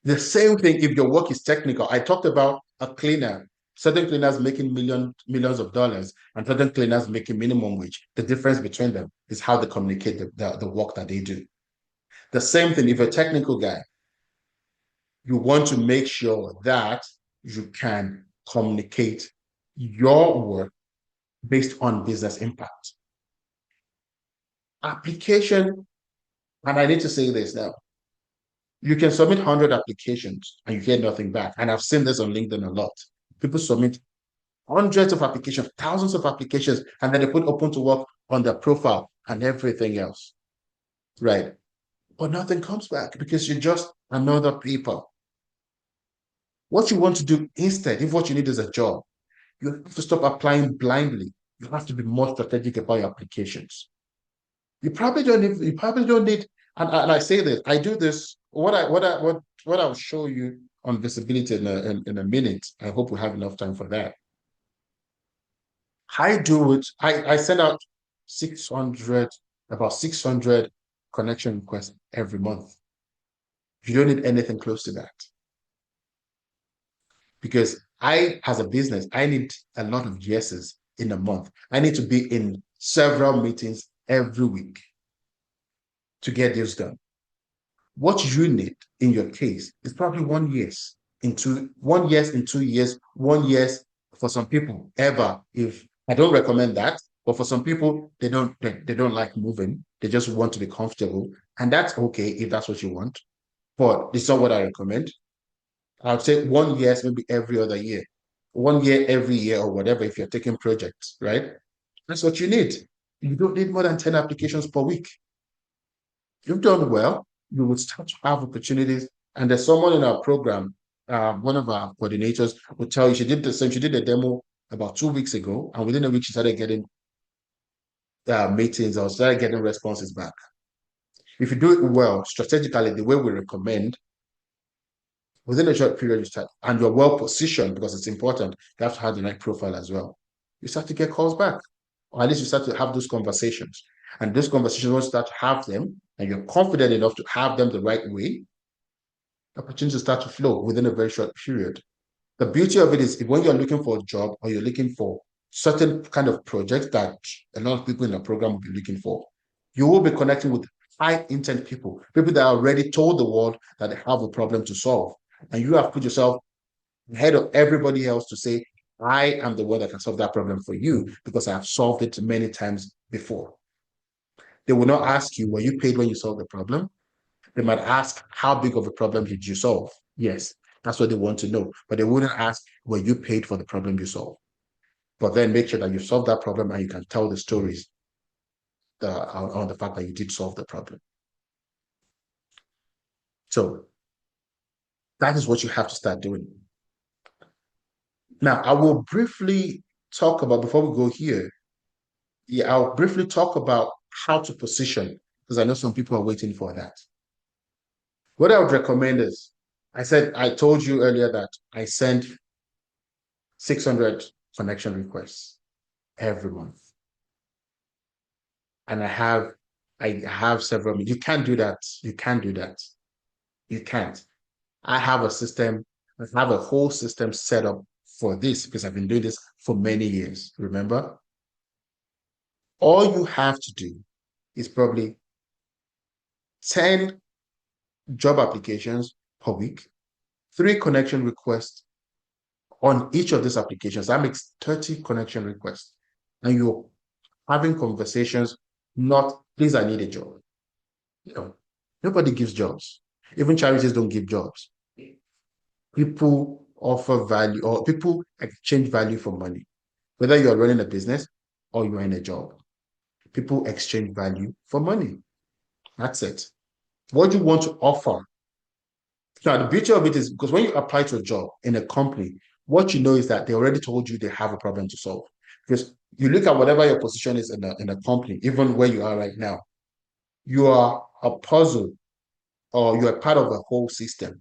The same thing if your work is technical. I talked about a cleaner, certain cleaners making millions of dollars and certain cleaners making minimum wage. The difference between them is how they communicate the work that they do. The same thing if you're a technical guy, you want to make sure that you can communicate your work based on business impact. Application, and I need to say this now, you can submit 100 applications and you get nothing back. And I've seen this on LinkedIn a lot. People submit hundreds of applications, thousands of applications, and then they put open to work on their profile and everything else. Right. But nothing comes back because you're just another people. What you want to do instead, if what you need is a job, you have to stop applying blindly. You have to be more strategic about your applications. You probably don't need, and I say this, I do this, what I'll show you on visibility in a minute. I hope we have enough time for that. I do it, I send out about 600 connection requests every month. You don't need anything close to that. Because as a business, I need a lot of yeses in a month. I need to be in several meetings every week to get this done. What you need in your case is probably 1 year in 2 years, 1 year for some people ever. If I don't recommend that, but for some people, they don't like moving. They just want to be comfortable. And that's okay if that's what you want. but it's not what I recommend. I'd say 1 year, maybe every other year, 1 year every year or whatever. If you're taking projects, right? That's what you need. You don't need more than 10 applications per week. You've done well. You will start to have opportunities. And there's someone in our program, one of our coordinators will tell you she did the same. She did a demo about 2 weeks ago, and within a week she started getting meetings or started getting responses back. If you do it well, strategically, the way we recommend, within a short period, you start, and you're well positioned because it's important. You have to have the right profile as well. You start to get calls back, or at least you start to have those conversations. And those conversations, once you start to have them, and you're confident enough to have them the right way, opportunities start to flow within a very short period. The beauty of it is if when you're looking for a job or you're looking for certain kind of projects that a lot of people in the program will be looking for, you will be connecting with high intent people, people that already told the world that they have a problem to solve. And you have put yourself ahead of everybody else to say, I am the one that can solve that problem for you because I have solved it many times before. They will not ask you, were you paid when you solved the problem? They might ask, how big of a problem did you solve? Yes, that's what they want to know. But they wouldn't ask, were you paid for the problem you solved? But then make sure that you solve that problem and you can tell the stories on the fact that you did solve the problem. So that is what you have to start doing. Now, I will briefly talk about, before we go here, I'll briefly talk about how to position, because I know some people are waiting for that. What I would recommend is, I told you earlier that I send 600 connection requests every month. And I have several. You can't do that. You can't do that. You can't. I have a system, I have a whole system set up for this because I've been doing this for many years. Remember? All you have to do is probably 10 job applications per week, 3 connection requests on each of these applications. That makes 30 connection requests. And you're having conversations, not, please, I need a job. You know, nobody gives jobs. Even charities don't give jobs. People offer value or people exchange value for money. Whether you're running a business or you're in a job, people exchange value for money. That's it. What you want to offer. Now, the beauty of it is because when you apply to a job in a company, what you know is that they already told you they have a problem to solve. Because you look at whatever your position is in a company, even where you are right now, you are a puzzle or you're part of a whole system.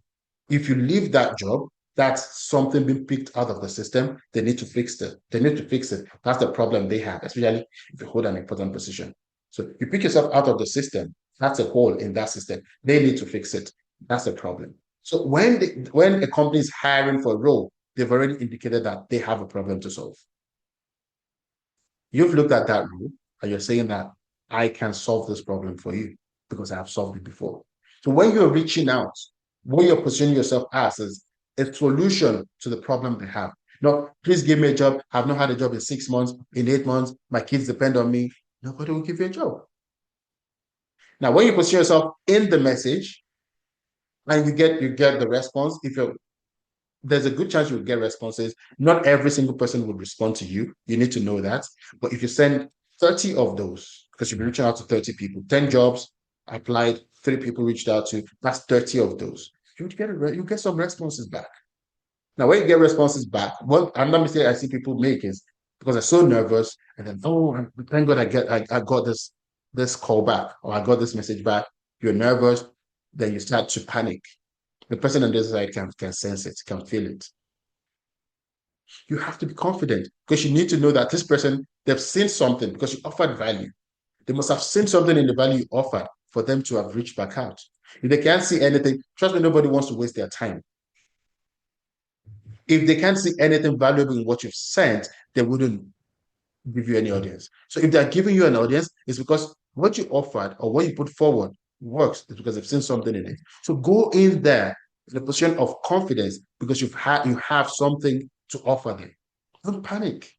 If you leave that job, that's something being picked out of the system. They need to fix it. They need to fix it. That's the problem they have, especially if you hold an important position. So you pick yourself out of the system. That's a hole in that system. They need to fix it. That's the problem. So when a company is hiring for a role, they've already indicated that they have a problem to solve. You've looked at that role and you're saying that I can solve this problem for you because I have solved it before. So when you're reaching out, what you're positioning yourself as is a solution to the problem they have. No, please give me a job. I've not had a job in 6 months, in 8 months. My kids depend on me. Nobody will give you a job. Now, when you position yourself in the message and you get the response, if you're there's a good chance you'll get responses. Not every single person would respond to you. You need to know that. But if you send 30 of those, because you'll be reaching out to 30 people, 10 jobs applied, 3 people reached out to, that's 30 of those. You get some responses back. Now, when you get responses back, what another mistake I see people make is because they're so nervous, and then thank God I got this call back or I got this message back. You're nervous, then you start to panic. The person on the other side can sense it, can feel it. You have to be confident because you need to know that this person, they've seen something because you offered value. They must have seen something in the value you offered for them to have reached back out. If they can't see anything, trust me, nobody wants to waste their time. If they can't see anything valuable in what you've sent, they wouldn't give you any audience. So if they're giving you an audience, it's because what you offered or what you put forward works. It's because they've seen something in it. So go in there in a position of confidence because you have something to offer them. Don't panic.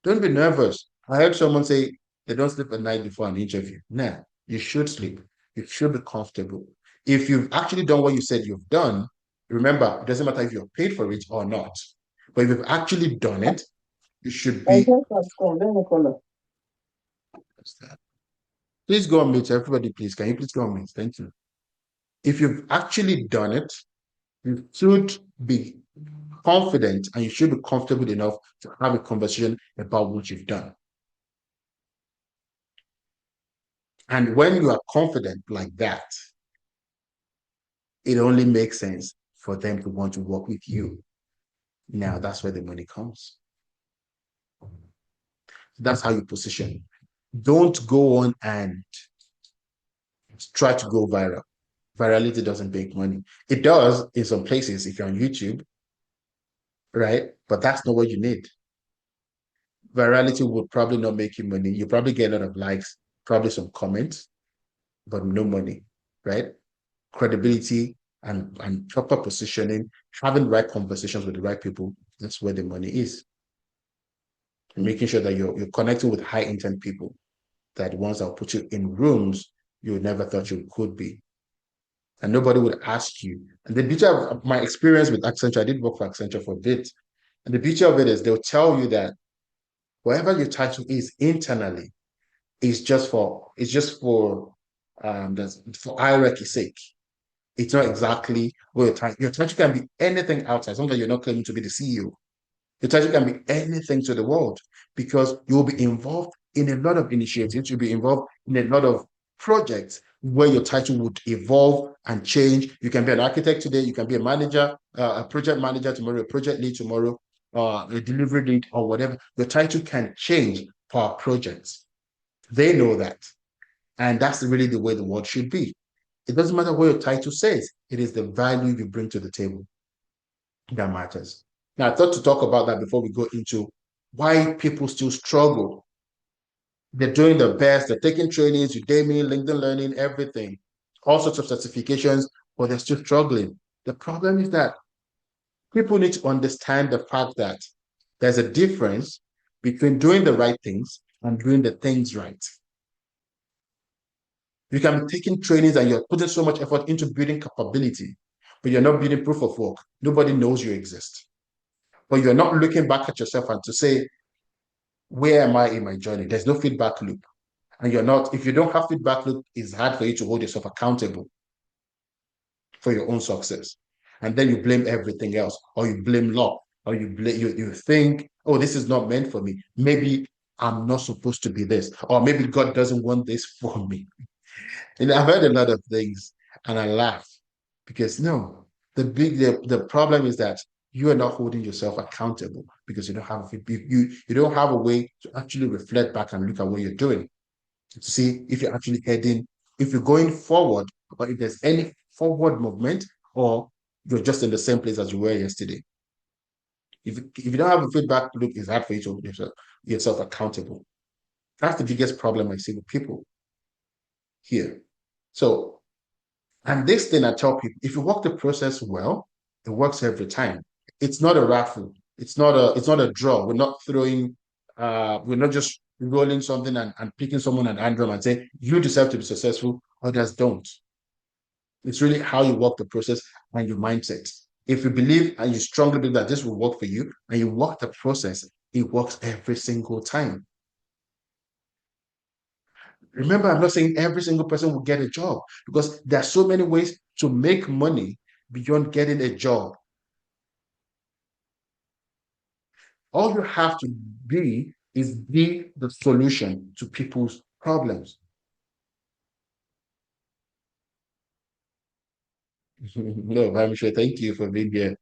Don't be nervous. I heard someone say they don't sleep at night before an interview. Nah, you should sleep. You should be comfortable. If you've actually done what you said you've done, remember, it doesn't matter if you're paid for it or not. But if you've actually done it, you should be. Please go on mute, everybody, please. Can you please go on mute? Thank you. If you've actually done it, you should be confident and you should be comfortable enough to have a conversation about what you've done. And when you are confident like that, it only makes sense for them to want to work with you. Now, that's where the money comes. That's how you position. Don't go on and try to go viral. Virality doesn't make money. It does in some places if you're on YouTube, right? But that's not what you need. Virality would probably not make you money. You probably get a lot of likes, probably some comments, but no money, right? Credibility and proper positioning, having the right conversations with the right people, that's where the money is. And making sure that you're connecting with high intent people, that ones that will put you in rooms you never thought you could be. And nobody would ask you. And the beauty of my experience with Accenture, I did work for Accenture for a bit. And the beauty of it is they'll tell you that whatever your title is internally is just for for hierarchy's sake. It's not exactly what your title can be anything outside, as long as you're not claiming to be the CEO. Your title can be anything to the world because you'll be involved in a lot of initiatives, you'll be involved in a lot of projects where your title would evolve and change. You can be an architect today, you can be a manager, a project manager tomorrow, a project lead tomorrow, a delivery lead or whatever. Your title can change per project. They know that. And that's really the way the world should be. It doesn't matter what your title says, it is the value you bring to the table that matters. Now, I thought to talk about that before we go into why people still struggle. They're doing their best, they're taking trainings, Udemy, LinkedIn Learning, everything, all sorts of certifications, but they're still struggling. The problem is that people need to understand the fact that there's a difference between doing the right things and doing the things right. You can be taking trainings and you're putting so much effort into building capability, but you're not building proof of work. Nobody knows you exist. But you're not looking back at yourself and to say, where am I in my journey? There's no feedback loop. And you're not, if you don't have feedback loop, it's hard for you to hold yourself accountable for your own success. And then you blame everything else, or you blame luck, or you think, oh, this is not meant for me. Maybe I'm not supposed to be this, or maybe God doesn't want this for me. And I've heard a lot of things and I laugh because no, the problem is that you are not holding yourself accountable because you don't have you don't have a way to actually reflect back and look at what you're doing to see if you're actually heading, if you're going forward, or if there's any forward movement, or you're just in the same place as you were yesterday. If you don't have a feedback loop, it's hard for you to hold yourself accountable. That's the biggest problem I see with people here. So, and this thing I tell people, if you work the process well, it works every time. It's not a raffle. It's not a draw. We're not just rolling something and picking someone at random and say, you deserve to be successful, others don't. It's really how you work the process and your mindset. If you believe and you strongly believe that this will work for you and you work the process, it works every single time. Remember, I'm not saying every single person will get a job because there are so many ways to make money beyond getting a job. All you have to be is be the solution to people's problems. No, I'm sure. Thank you for being here.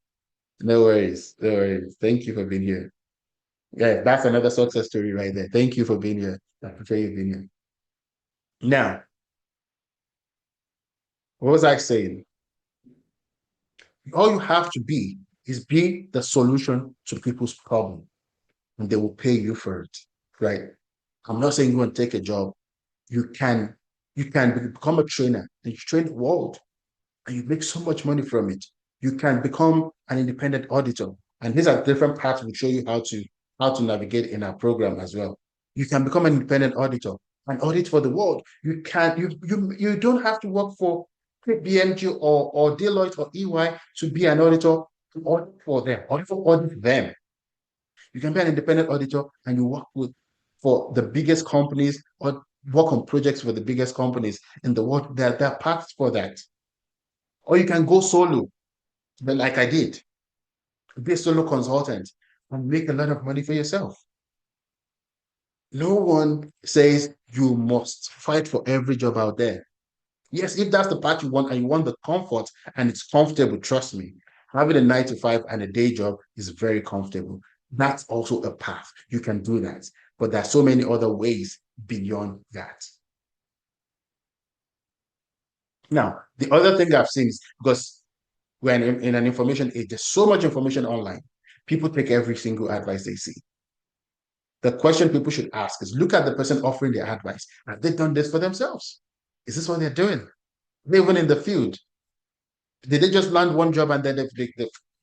No worries. No worries. Thank you for being here. Yeah, that's another success story right there. Thank you for being here. I appreciate you being here. Now, what was I saying? All you have to be the solution to people's problem, and they will pay you for it, right? I'm not saying you want to take a job. You can you can become a trainer and you train the world and you make so much money from it. You can become an independent auditor. And these are different paths we show you how to navigate in our program as well. You can become an independent auditor and audit for the world. You can you don't have to work for BMG or Deloitte or EY to be an auditor to audit for them, audit them. You can be an independent auditor and you work with for the biggest companies or work on projects for the biggest companies in the world. There are paths for that. Or you can go solo, but like I did, be a solo consultant and make a lot of money for yourself. No one says you must fight for every job out there. Yes, if that's the part you want and you want the comfort and it's comfortable, trust me, having a 9 to 5 and a day job is very comfortable. That's also a path. You can do that. But there are so many other ways beyond that. Now, the other thing I've seen is because when in an information age, there's so much information online. People take every single advice they see. The question people should ask is look at the person offering their advice. Have they done this for themselves? Is this what they're doing? They even in the field. Did they just land one job and then they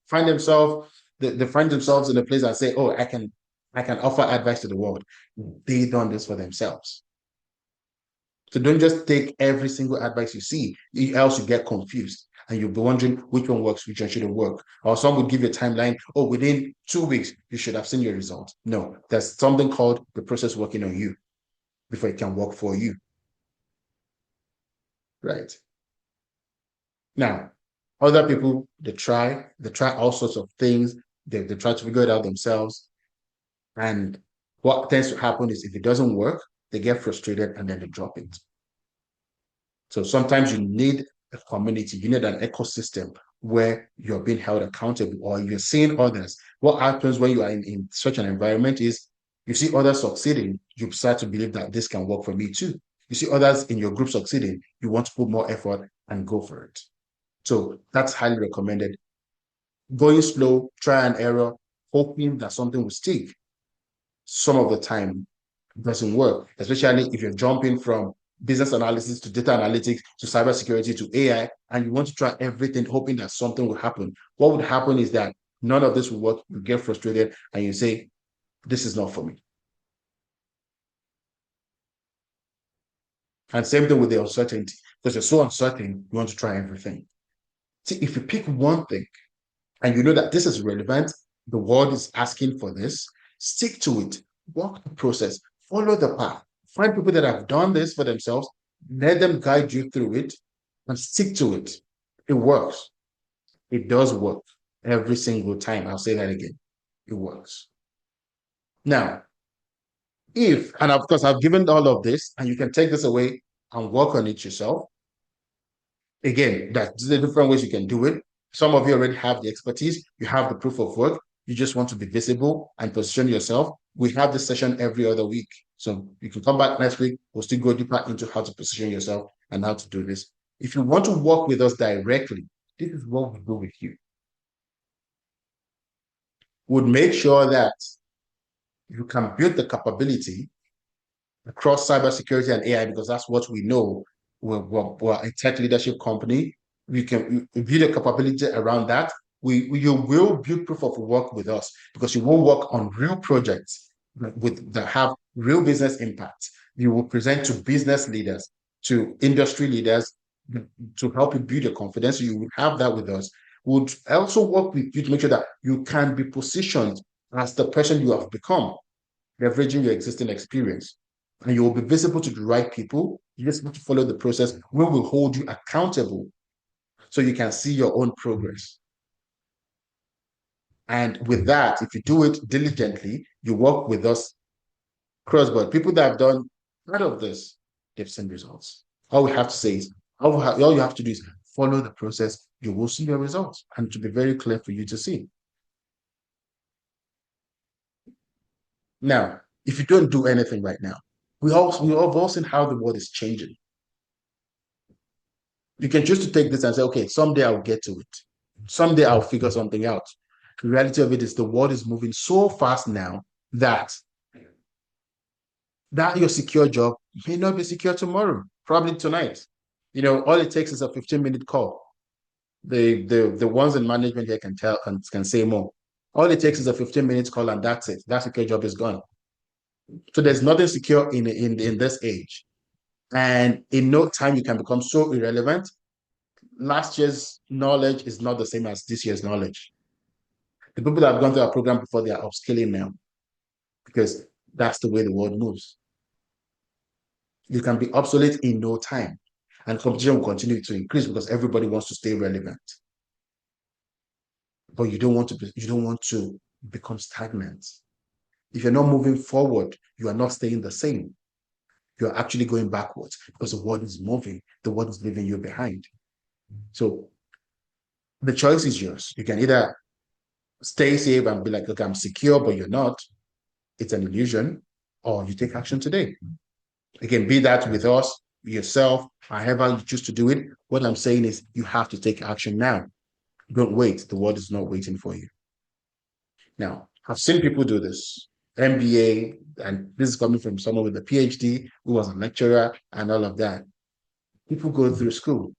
find themselves they find themselves in a place and say, "Oh, I can offer advice to the world." They done this for themselves. So don't just take every single advice you see, else you get confused and you'll be wondering which one works, which one shouldn't work. Or some would give you a timeline. Oh, within 2 weeks you should have seen your result. No, there's something called the process working on you before it can work for you. Right now, other people they try all sorts of things. They try to figure it out themselves. And what tends to happen is if it doesn't work, they get frustrated and then they drop it. So sometimes you need a community, you need an ecosystem where you're being held accountable or you're seeing others. What happens when you are in such an environment is you see others succeeding, you start to believe that this can work for me too. You see others in your group succeeding, you want to put more effort and go for it. So that's highly recommended. Going slow, try and error, hoping that something will stick. Some of the time it doesn't work, especially if you're jumping from business analysis to data analytics to cybersecurity to AI, and you want to try everything, hoping that something will happen. What would happen is that none of this will work. You get frustrated and you say, "This is not for me." And same thing with the uncertainty, because you're so uncertain, you want to try everything. See, if you pick one thing and you know that this is relevant, the world is asking for this, stick to it, walk the process, follow the path, find people that have done this for themselves, let them guide you through it, and stick to it. It works. It does work every single time. I'll say that again. It works. Now, and of course, I've given all of this, and you can take this away and work on it yourself. Again, that's the different ways you can do it. Some of you already have the expertise, you have the proof of work, you just want to be visible and position yourself. We have this session every other week. So you can come back next week, we'll still go deeper into how to position yourself and how to do this. If you want to work with us directly, this is what we do with you. We'd make sure that you can build the capability across cybersecurity and AI because that's what we know. We're a tech leadership company. We can build a capability around that. You will build proof of work with us because you will work on real projects that have real business impact. You will present to business leaders, to industry leaders to help you build your confidence. So you will have that with us. We'll also work with you to make sure that you can be positioned as the person you have become, leveraging your existing experience. And you will be visible to the right people. You just need to follow the process. We will hold you accountable so you can see your own progress. And with that, if you do it diligently, you work with us crossboard. People that have done part of this, they've seen results. All we have to say is, all you have to do is follow the process. You will see your results. And it will be very clear for you to see. Now, if you don't do anything right now, we have all seen how the world is changing. You can choose to take this and say, okay, someday I'll get to it. Someday I'll figure something out. The reality of it is the world is moving so fast now that your secure job may not be secure tomorrow, probably tonight. All it takes is a 15-minute call. The ones in management here can tell and can say more. All it takes is a 15 minutes call and that's it. That secure job is gone. So there's nothing secure in this age. And in no time you can become so irrelevant last year's knowledge is not the same as this year's knowledge. The people that have gone through our program before, they are upskilling now because that's the way the world moves. You can be obsolete in no time, and competition will continue to increase because everybody wants to stay relevant. But you don't want to become stagnant. If you're not moving forward, you are not staying the same. You're actually going backwards because the world is moving, the world is leaving you behind. So the choice is yours. You can either stay safe and be like, okay, I'm secure, but you're not. It's an illusion, or you take action today. Again, be that with us, yourself, however you choose to do it. What I'm saying is you have to take action now. Don't wait. The world is not waiting for you. Now, I've seen people do this. MBA, and this is coming from someone with a PhD who was a lecturer and all of that. People go through school,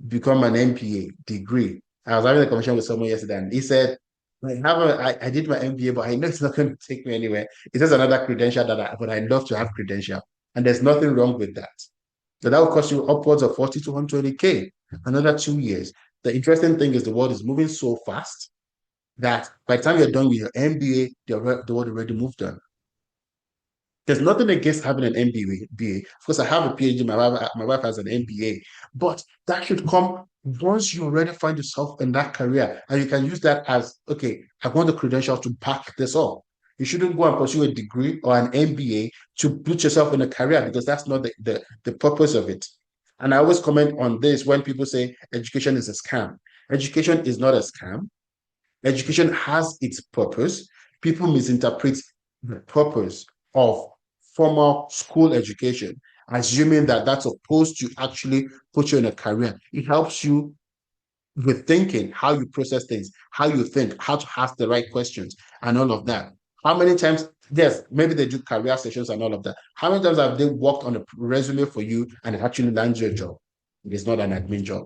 become an MPA degree. I was having a conversation with someone yesterday, and he said, I did my MBA, but I know it's not going to take me anywhere. It's just another credential but I love to have credential. And there's nothing wrong with that. So that will cost you upwards of 40 to 120K, another 2 years. The interesting thing is the world is moving so fast that by the time you're done with your MBA, the world already moved on. There's nothing against having an MBA. Of course, I have a PhD. My wife has an MBA, but that should come once you already find yourself in that career, and you can use that as okay. I want the credentials to back this up. You shouldn't go and pursue a degree or an MBA to put yourself in a career because that's not the purpose of it. And I always comment on this when people say education is a scam. Education is not a scam. Education has its purpose. People misinterpret the purpose of formal school education, assuming that that's supposed to actually put you in a career. It helps you with thinking, how you process things, how you think, how to ask the right questions, and all of that. How many times, yes, maybe they do career sessions and all of that. How many times have they worked on a resume for you and it actually lands your job? It is not an admin job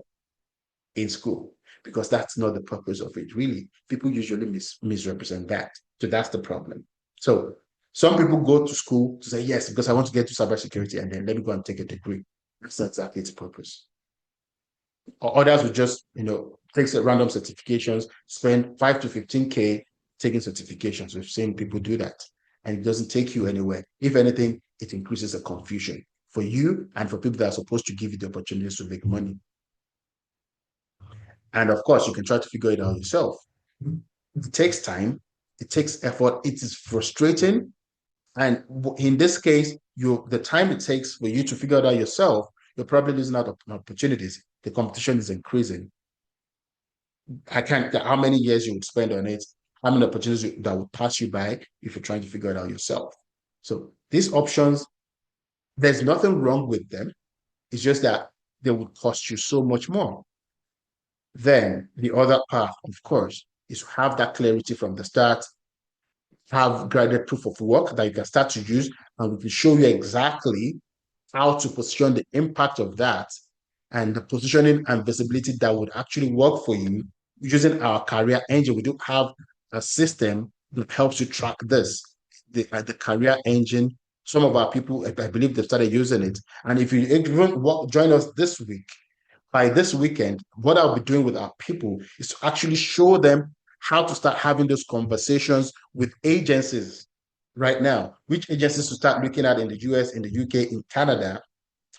in school because that's not the purpose of it. Really, people usually misrepresent that. So that's the problem. So some people go to school to say, yes, because I want to get to cybersecurity and then let me go and take a degree. That's not exactly its purpose. Or others will just, take random certifications, spend 5 to 15K taking certifications. We've seen people do that. And it doesn't take you anywhere. If anything, it increases the confusion for you and for people that are supposed to give you the opportunities to make money. And of course, you can try to figure it out yourself. It takes time, it takes effort, it is frustrating. And in this case, the time it takes for you to figure it out yourself, you're probably losing out on opportunities. The competition is increasing. I can't how many years you would spend on it, how many opportunities that would pass you by if you're trying to figure it out yourself. So these options, there's nothing wrong with them. It's just that they would cost you so much more. Then the other path, of course, is to have that clarity from the start, have graded proof of work that you can start to use, and we can show you exactly how to position the impact of that and the positioning and visibility that would actually work for you using our career engine. We do have a system that helps you track this, the career engine. Some of our people, I believe, they've started using it. And if you even join us this week, by this weekend, what I'll be doing with our people is to actually show them how to start having those conversations with agencies right now, which agencies to start looking at in the US, in the UK, in Canada.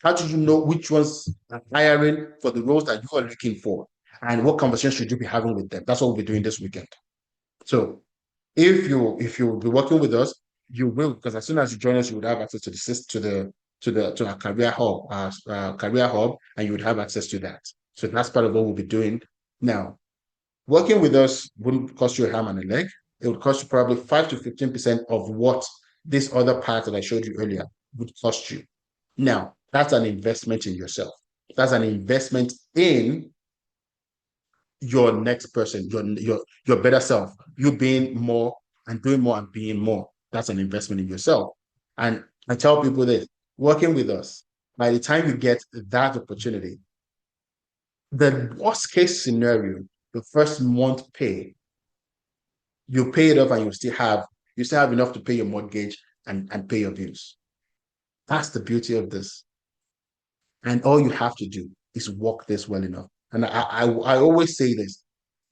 How do you know which ones are hiring for the roles that you are looking for? And what conversations should you be having with them? That's what we'll be doing this weekend. So if you be working with us, you will, because as soon as you join us, you would have access to the to our career hub, and you would have access to that. So that's part of what we'll be doing. Now, working with us wouldn't cost you a arm and a leg. It would cost you probably 5 to 15% of what this other part that I showed you earlier would cost you. Now, that's an investment in yourself. That's an investment in your next person, your better self, you being more and doing more and being more. That's an investment in yourself. And I tell people this, working with us, by the time you get that opportunity, the worst case scenario, the first month pay, you pay it off and you still have enough to pay your mortgage and pay your bills. That's the beauty of this. And all you have to do is work this well enough. And I always say this: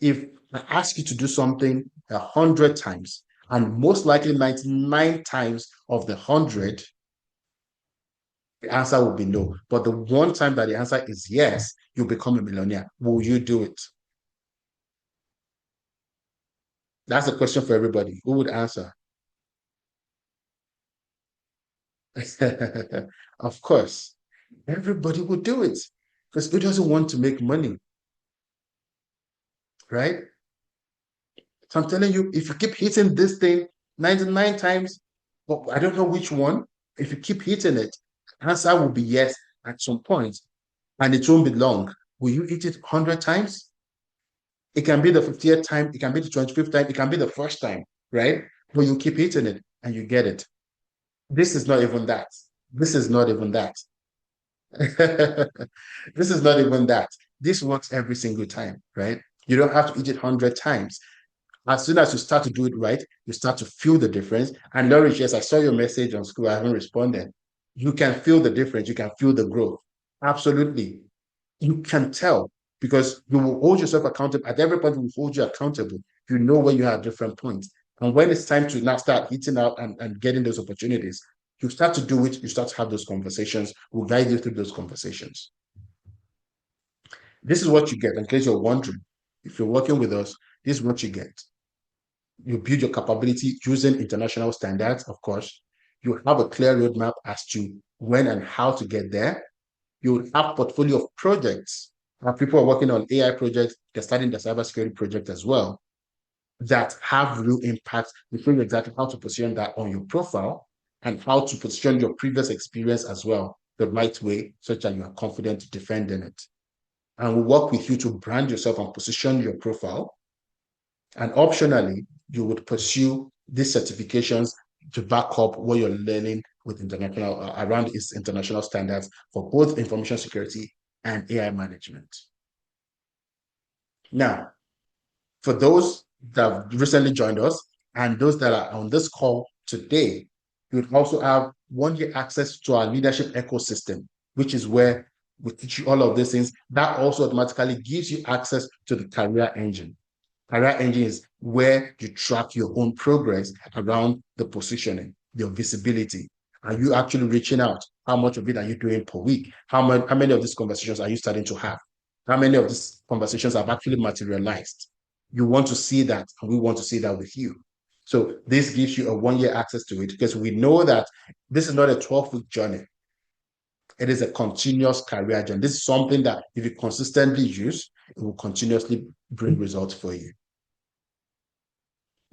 if I ask you to do something 100 times, and most likely 99 times of the 100, the answer will be no. But the one time that the answer is yes, you become a millionaire. Will you do it? That's a question for everybody. Who would answer? Of course, everybody would do it because who doesn't want to make money, right? So I'm telling you, if you keep hitting this thing 99 times, but I don't know which one, if you keep hitting it, answer will be yes at some point, and it won't be long. Will you hit it 100 times? It can be the 50th time, it can be the 25th time, it can be the first time, right? But you keep hitting it and you get it. This is not even that. This is not even that. This is not even that. This works every single time, right? You don't have to eat it 100 times. As soon as you start to do it right, you start to feel the difference. And Laurie, yes, I saw your message on school. I haven't responded. You can feel the difference. You can feel the growth. Absolutely. You can tell because you will hold yourself accountable. At every point, we will hold you accountable. You know where you have different points. And when it's time to now start hitting out and getting those opportunities, you start to do it, you start to have those conversations. We'll guide you through those conversations. This is what you get, in case you're wondering. If you're working with us, this is what you get. You build your capability using international standards, of course. You have a clear roadmap as to when and how to get there. You have portfolio of projects. People are working on AI projects. They're starting the cybersecurity project as well that have real impact. You know exactly how to position that on your profile and how to position your previous experience as well the right way, such that you are confident to defend in it. And we work with you to brand yourself and position your profile. And optionally, you would pursue these certifications to back up what you're learning with international around its international standards for both information security and AI management. Now, for those that have recently joined us and those that are on this call today, you would also have 1 year access to our leadership ecosystem, which is where we teach you all of these things. That also automatically gives you access to the career engine. Career engine is where you track your own progress around the positioning, your visibility. Are you actually reaching out? How much of it are you doing per week? How many of these conversations are you starting to have? How many of these conversations have actually materialized? You want to see that, and we want to see that with you. So this gives you a 1 year access to it because we know that this is not a 12-week journey. It is a continuous career journey. This is something that if you consistently use, it will continuously bring results for you.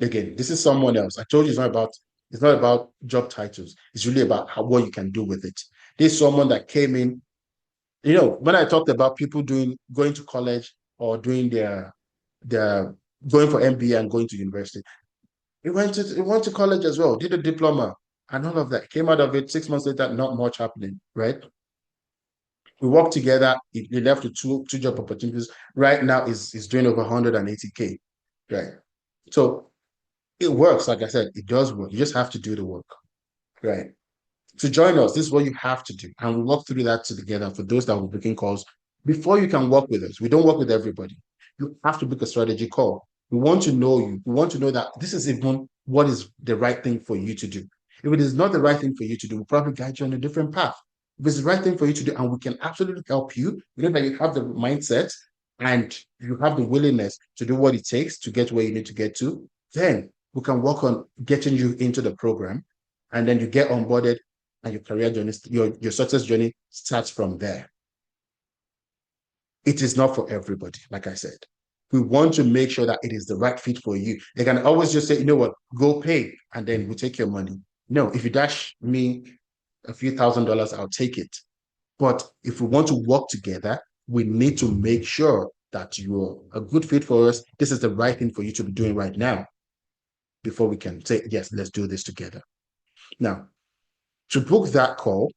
Again, this is someone else. I told you it's not about job titles. It's really about what you can do with it. There's someone that came in. When I talked about people going to college or doing their going for MBA and going to university, he went to college as well, did a diploma and all of that. Came out of it 6 months later, not much happening, right? We worked together. He left with two job opportunities. Right now, is doing over 180K, right? So it works. Like I said, it does work. You just have to do the work, right? To join us, this is what you have to do. And we'll walk through that together for those that will be booking calls. Before you can work with us, we don't work with everybody. You have to book a strategy call. We want to know you. We want to know that this is even what is the right thing for you to do. If it is not the right thing for you to do, we'll probably guide you on a different path. If it's the right thing for you to do, and we can absolutely help you, we know that you have the mindset and you have the willingness to do what it takes to get where you need to get to, then we can work on getting you into the program. And then you get onboarded and your career journey, your success journey starts from there. It is not for everybody, like I said. We want to make sure that it is the right fit for you. They can always just say, you know what, go pay, and then we'll take your money. No, if you dash me a few $1,000s, I'll take it. But if we want to work together, we need to make sure that you're a good fit for us. This is the right thing for you to be doing right now before we can say, yes, let's do this together. Now, to book that call,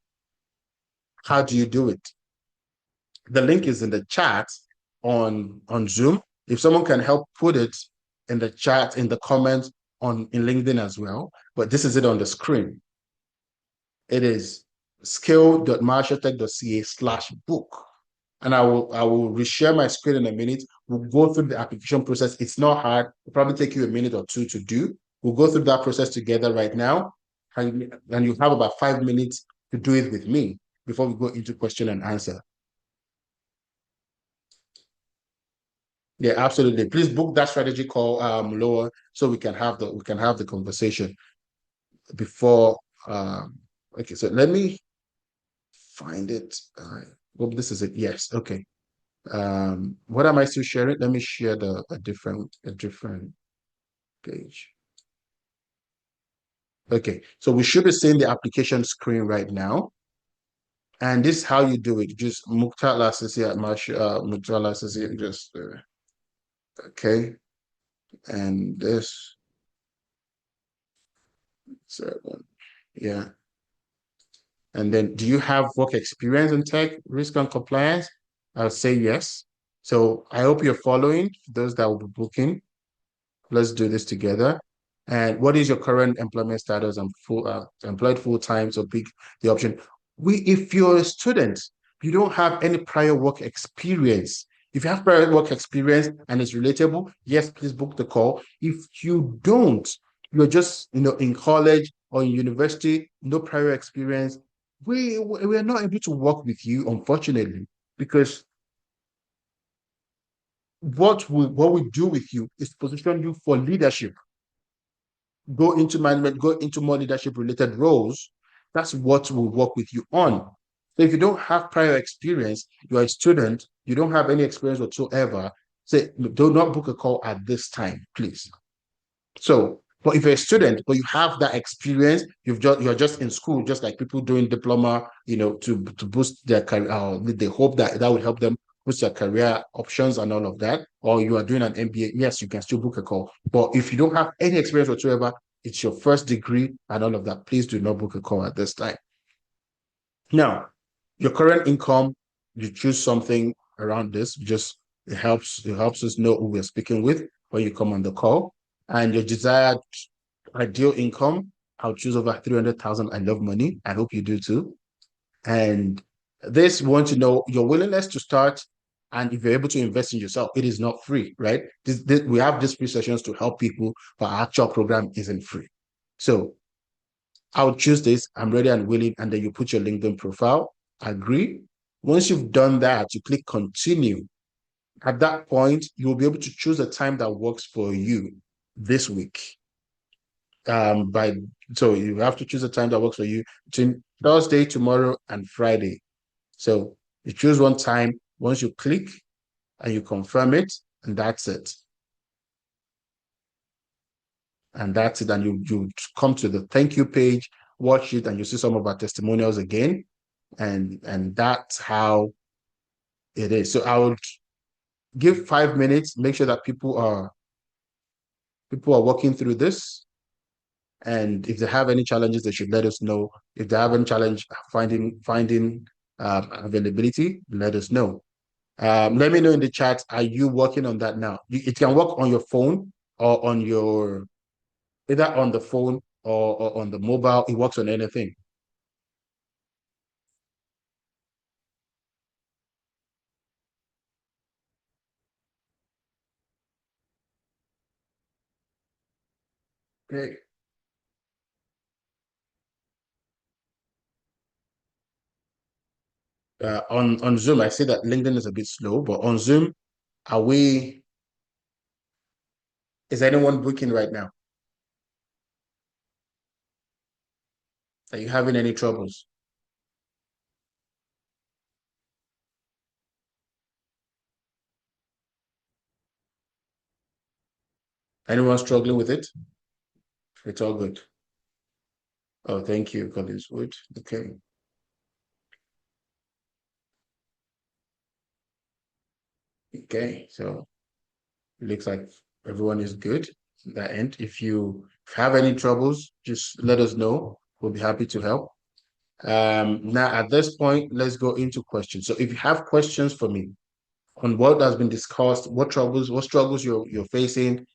how do you do it? The link is in the chat on Zoom. If someone can help put it in the chat, in the comments in LinkedIn as well, but this is it on the screen. It is skill.marshaltech.ca/book. and I will reshare my screen in a minute. We'll go through the application process. It's not hard. It'll probably take you a minute or two to do. We'll go through that process together right now, and you have about 5 minutes to do it with me before we go into question and answer. Yeah, absolutely. Please book that strategy call lower so we can have the conversation before okay, so let me find it. Hope this is it. Yes, okay. What am I still sharing? Let me share a different page. Okay, so we should be seeing the application screen right now. And this is how you do it. Just Mukhtar Lasisi at Mukhtar Lasisi, just okay. And this seven. Yeah. And then, do you have work experience in tech, risk and compliance? I'll say yes. So I hope you're following, those that will be booking. Let's do this together. And what is your current employment status? I'm employed full time, so pick the option. If you're a student, you don't have any prior work experience. If you have prior work experience and it's relatable, yes, please book the call. If you don't, you're just in college or in university, no prior experience. We are not able to work with you, unfortunately, because what we do with you is position you for leadership, go into management, go into more leadership related roles. That's what we'll work with you on. So if you don't have prior experience, you're a student, you don't have any experience whatsoever, say, do not book a call at this time, please. So, but if you're a student, but you have that experience, you're just in school, just like people doing diploma, to boost their career. They hope that would help them boost their career options and all of that. Or you are doing an MBA, yes, you can still book a call. But if you don't have any experience whatsoever, it's your first degree and all of that, please do not book a call at this time. Now, your current income, you choose something around this. Just it helps us know who we're speaking with when you come on the call, and your desired ideal income. I'll choose over 300,000. I love money. I hope you do too. And this, we want to know your willingness to start, and if you're able to invest in yourself. It is not free, right? We have these free sessions to help people, but our actual program isn't free. So I'll choose this. I'm ready and willing. And then you put your LinkedIn profile, agree. Once you've done that, you click continue. At that point, you'll be able to choose a time that works for you this week. So you have to choose a time that works for you between Thursday, tomorrow, and Friday. So you choose one time. Once you click and you confirm it, and that's it. And that's it. And you come to the thank you page, watch it, and you see some of our testimonials again. And that's how it is. So I would give 5 minutes, make sure that people are working through this. And if they have any challenges, they should let us know. If they have any challenge finding availability, let us know. Let me know in the chat. Are you working on that now? It can work on your phone or on your either on the phone or on the mobile. It works on anything. Okay. On Zoom, I see that LinkedIn is a bit slow, but on Zoom, are we? Is anyone booking right now? Are you having any troubles? Anyone struggling with it? It's all good. Oh, thank you, Collins Wood. Okay. Okay. So it looks like everyone is good to that end. If you have any troubles, just let us know. We'll be happy to help. Now, at this point, let's go into questions. So if you have questions for me on what has been discussed, what struggles you're facing,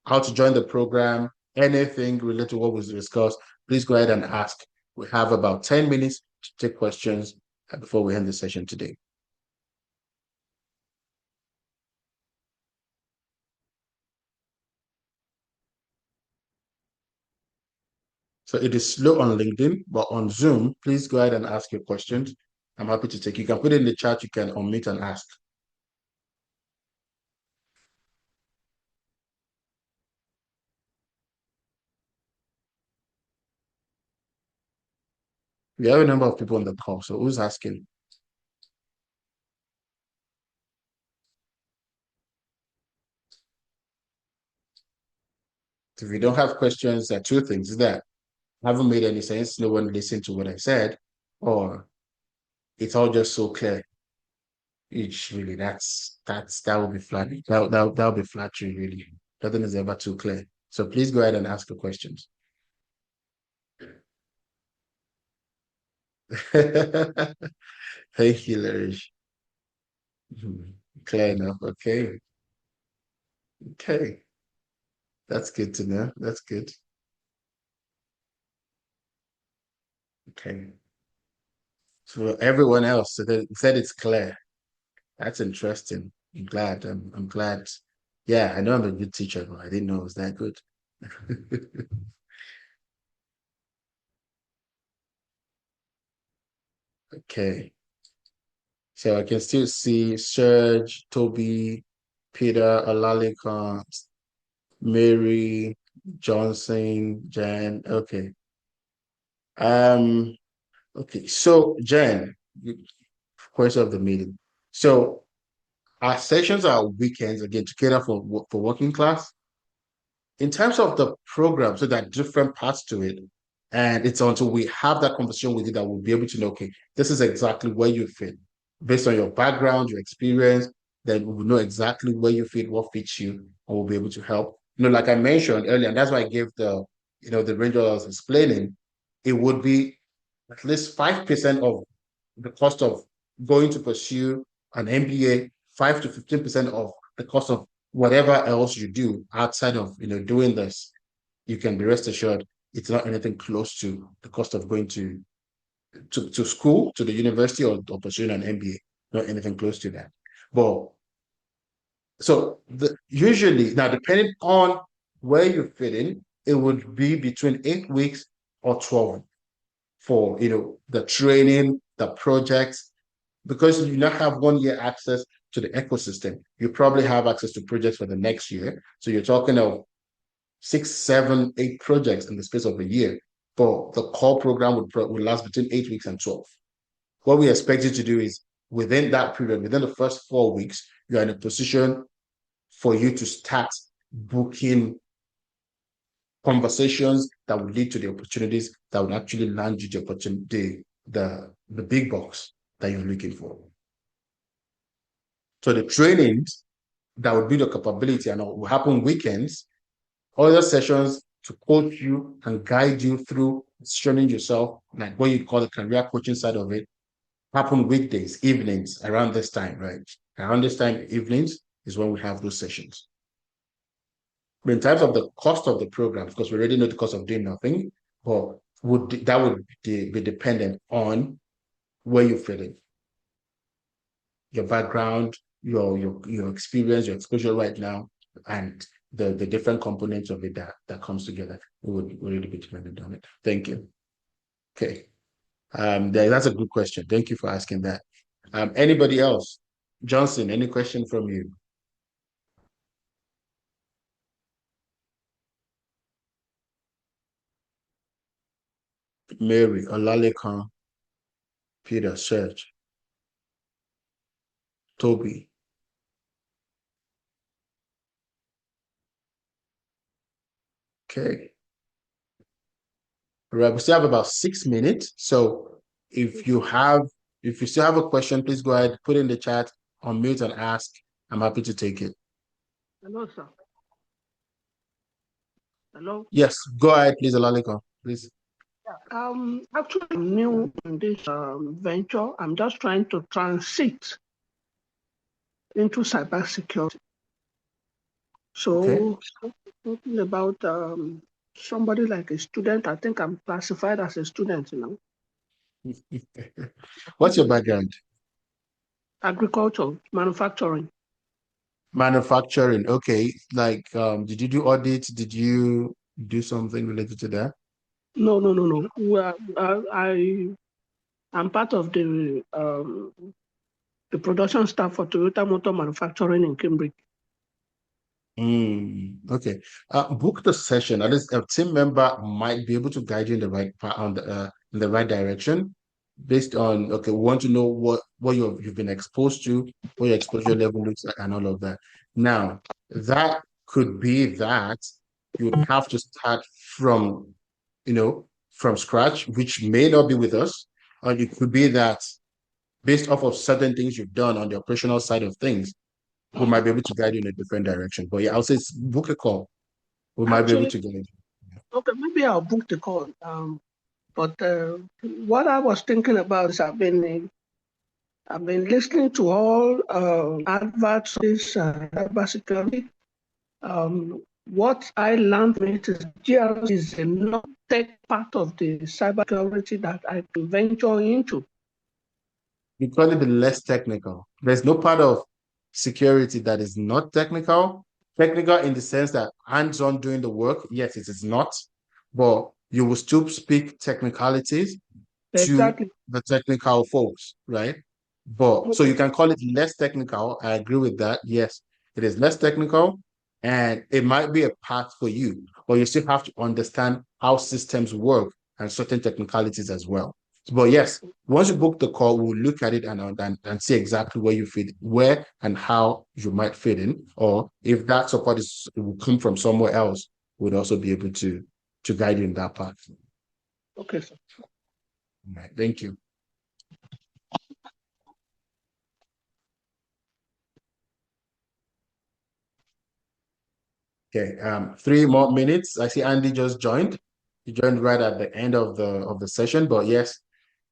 how to join the program, anything related to what was discussed, please go ahead and ask. We have about 10 minutes to take questions before we end the session today. So it is slow on LinkedIn, but on Zoom, please go ahead and ask your questions. I'm happy to take. You can put it in the chat. You can unmute and ask. We have a number of people on the call. So who's asking? If you don't have questions, there are two things that haven't made any sense. No one listened to what I said, or it's all just so clear. Each really, that will be flat. That will be flattering, really. Nothing is ever too clear. So please go ahead and ask the questions. Thank you, Larry. Clear enough. Okay. Okay. That's good to know. That's good. Okay. So everyone else said it's clear. That's interesting. I'm glad. I'm glad. Yeah, I know I'm a good teacher, but I didn't know it was that good. Okay. So I can still see Serge, Toby, Peter, Olalekan, Mary, Johnson, Jan. Okay. Um, okay. So Jan, question of the meeting. So our sessions are weekends again to cater for working class. In terms of the program, so there are different parts to it. And it's until we have that conversation with you that we'll be able to know, okay, this is exactly where you fit. Based on your background, your experience, then we will know exactly where you fit, what fits you, and we'll be able to help. Like I mentioned earlier, and that's why I gave the range that I was explaining, it would be at least 5% of the cost of going to pursue an MBA, 5 to 15% of the cost of whatever else you do outside of doing this. You can be rest assured it's not anything close to the cost of going to school, to the university, or pursuing an MBA. Not anything close to that. But so usually now, depending on where you fit in, it would be between 8 weeks or 12 for the training, the projects, because you now have 1 year access to the ecosystem. You probably have access to projects for the next year. So you're talking of 6, 7, 8 projects in the space of a year. But the core program would last between 8 weeks and 12. What we expect you to do is within that period, within the first 4 weeks, you're in a position for you to start booking conversations that would lead to the opportunities that would actually land you the opportunity, the big box that you're looking for. So the trainings that would build your capability and will happen weekends, other sessions to coach you and guide you through strengthening yourself, like what you call the career coaching side of it, happen weekdays, evenings, around this time, right? Around this time, evenings is when we have those sessions. But in terms of the cost of the program, because we already know the cost of doing nothing, but that would be dependent on where you fit in, your background, your experience, your exposure right now, and the different components of it that comes together. It would really be dependent on it. Thank you. Okay. That's a good question. Thank you for asking that. Anybody else? Johnson, any question from you? Mary, Olalekan, Peter, Serge, Toby. Okay. All right, we still have about 6 minutes. So if you still have a question, please go ahead, put in the chat, unmute and ask. I'm happy to take it. Hello, sir. Hello. Yes, go ahead, please, Olalekan, please. Actually, I'm new in this venture. I'm just trying to transit into cybersecurity. So, talking about somebody like a student, I think I'm classified as a student, What's your background? Agriculture, manufacturing. Manufacturing. Okay. Like, did you do audit? Did you do something related to that? No, no, no, no. Well, I'm part of the production staff for Toyota Motor Manufacturing in Cambridge. Okay. Book the session. At least a team member might be able to guide you in the right in the right direction, based on okay, we want to know what you've been exposed to, what your exposure level looks like, and all of that. Now, that could be that you'd have to start from, from scratch, which may not be with us, or it could be that based off of certain things you've done on the operational side of things we might be able to guide you in a different direction. But yeah, I'll say book a call. We might be able Actually, to guide you. okay, maybe I'll book the call. But what I was thinking about is I've been listening to all adverts on this cybersecurity. What I learned from it is GRS is a non-tech part of the cybersecurity that I can venture into. We call it the less technical. There's no part of security that is not technical. Technical in the sense that hands-on doing the work, yes, it is not, but you will still speak technicalities to Exactly. the technical folks, right? But so Okay. you can call it less technical. I agree with that. Yes, it is less technical and it might be a path for you, but you still have to understand how systems work and certain technicalities as well. But yes, once you book the call, we'll look at it and see exactly where you fit, where and how you might fit in, or if that support is will come from somewhere else, we'd also be able to guide you in that path. Okay, sir. All right, thank you. Okay, 3 more minutes. I see Andy just joined. He joined right at the end of the session, but yes,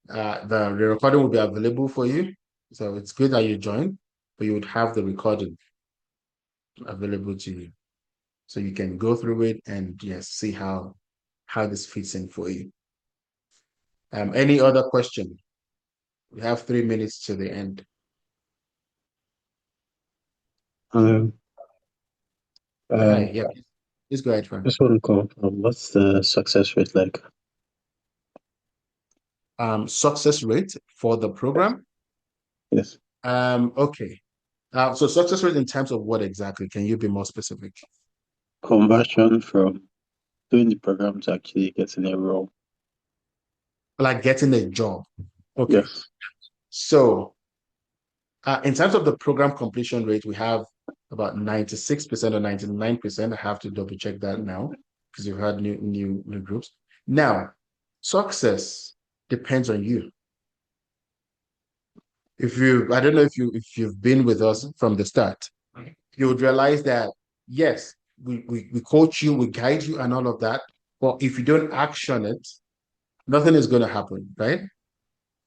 the recording will be available for you. So it's good that you joined, but you would have the recording available to you. So you can go through it and yes, see how this fits in for you. Any other question? We have 3 minutes to the end. Um, Hi, um, yeah, please go ahead, Frank. just want to confirm, what's the success rate like? Success rate for the program. Yes. Okay. So success rate in terms of what exactly? Can you be more specific? Conversion from doing the program to actually getting a role. Like getting a job. Okay. Yes. So in terms of the program completion rate, we have about 96% or 99%. I have to double check that now because you've had new groups. Now, success depends on you. I don't know if you've been with us from the start, you would realize that yes, we coach you, we guide you, and all of that. But if you don't action it, nothing is going to happen, right?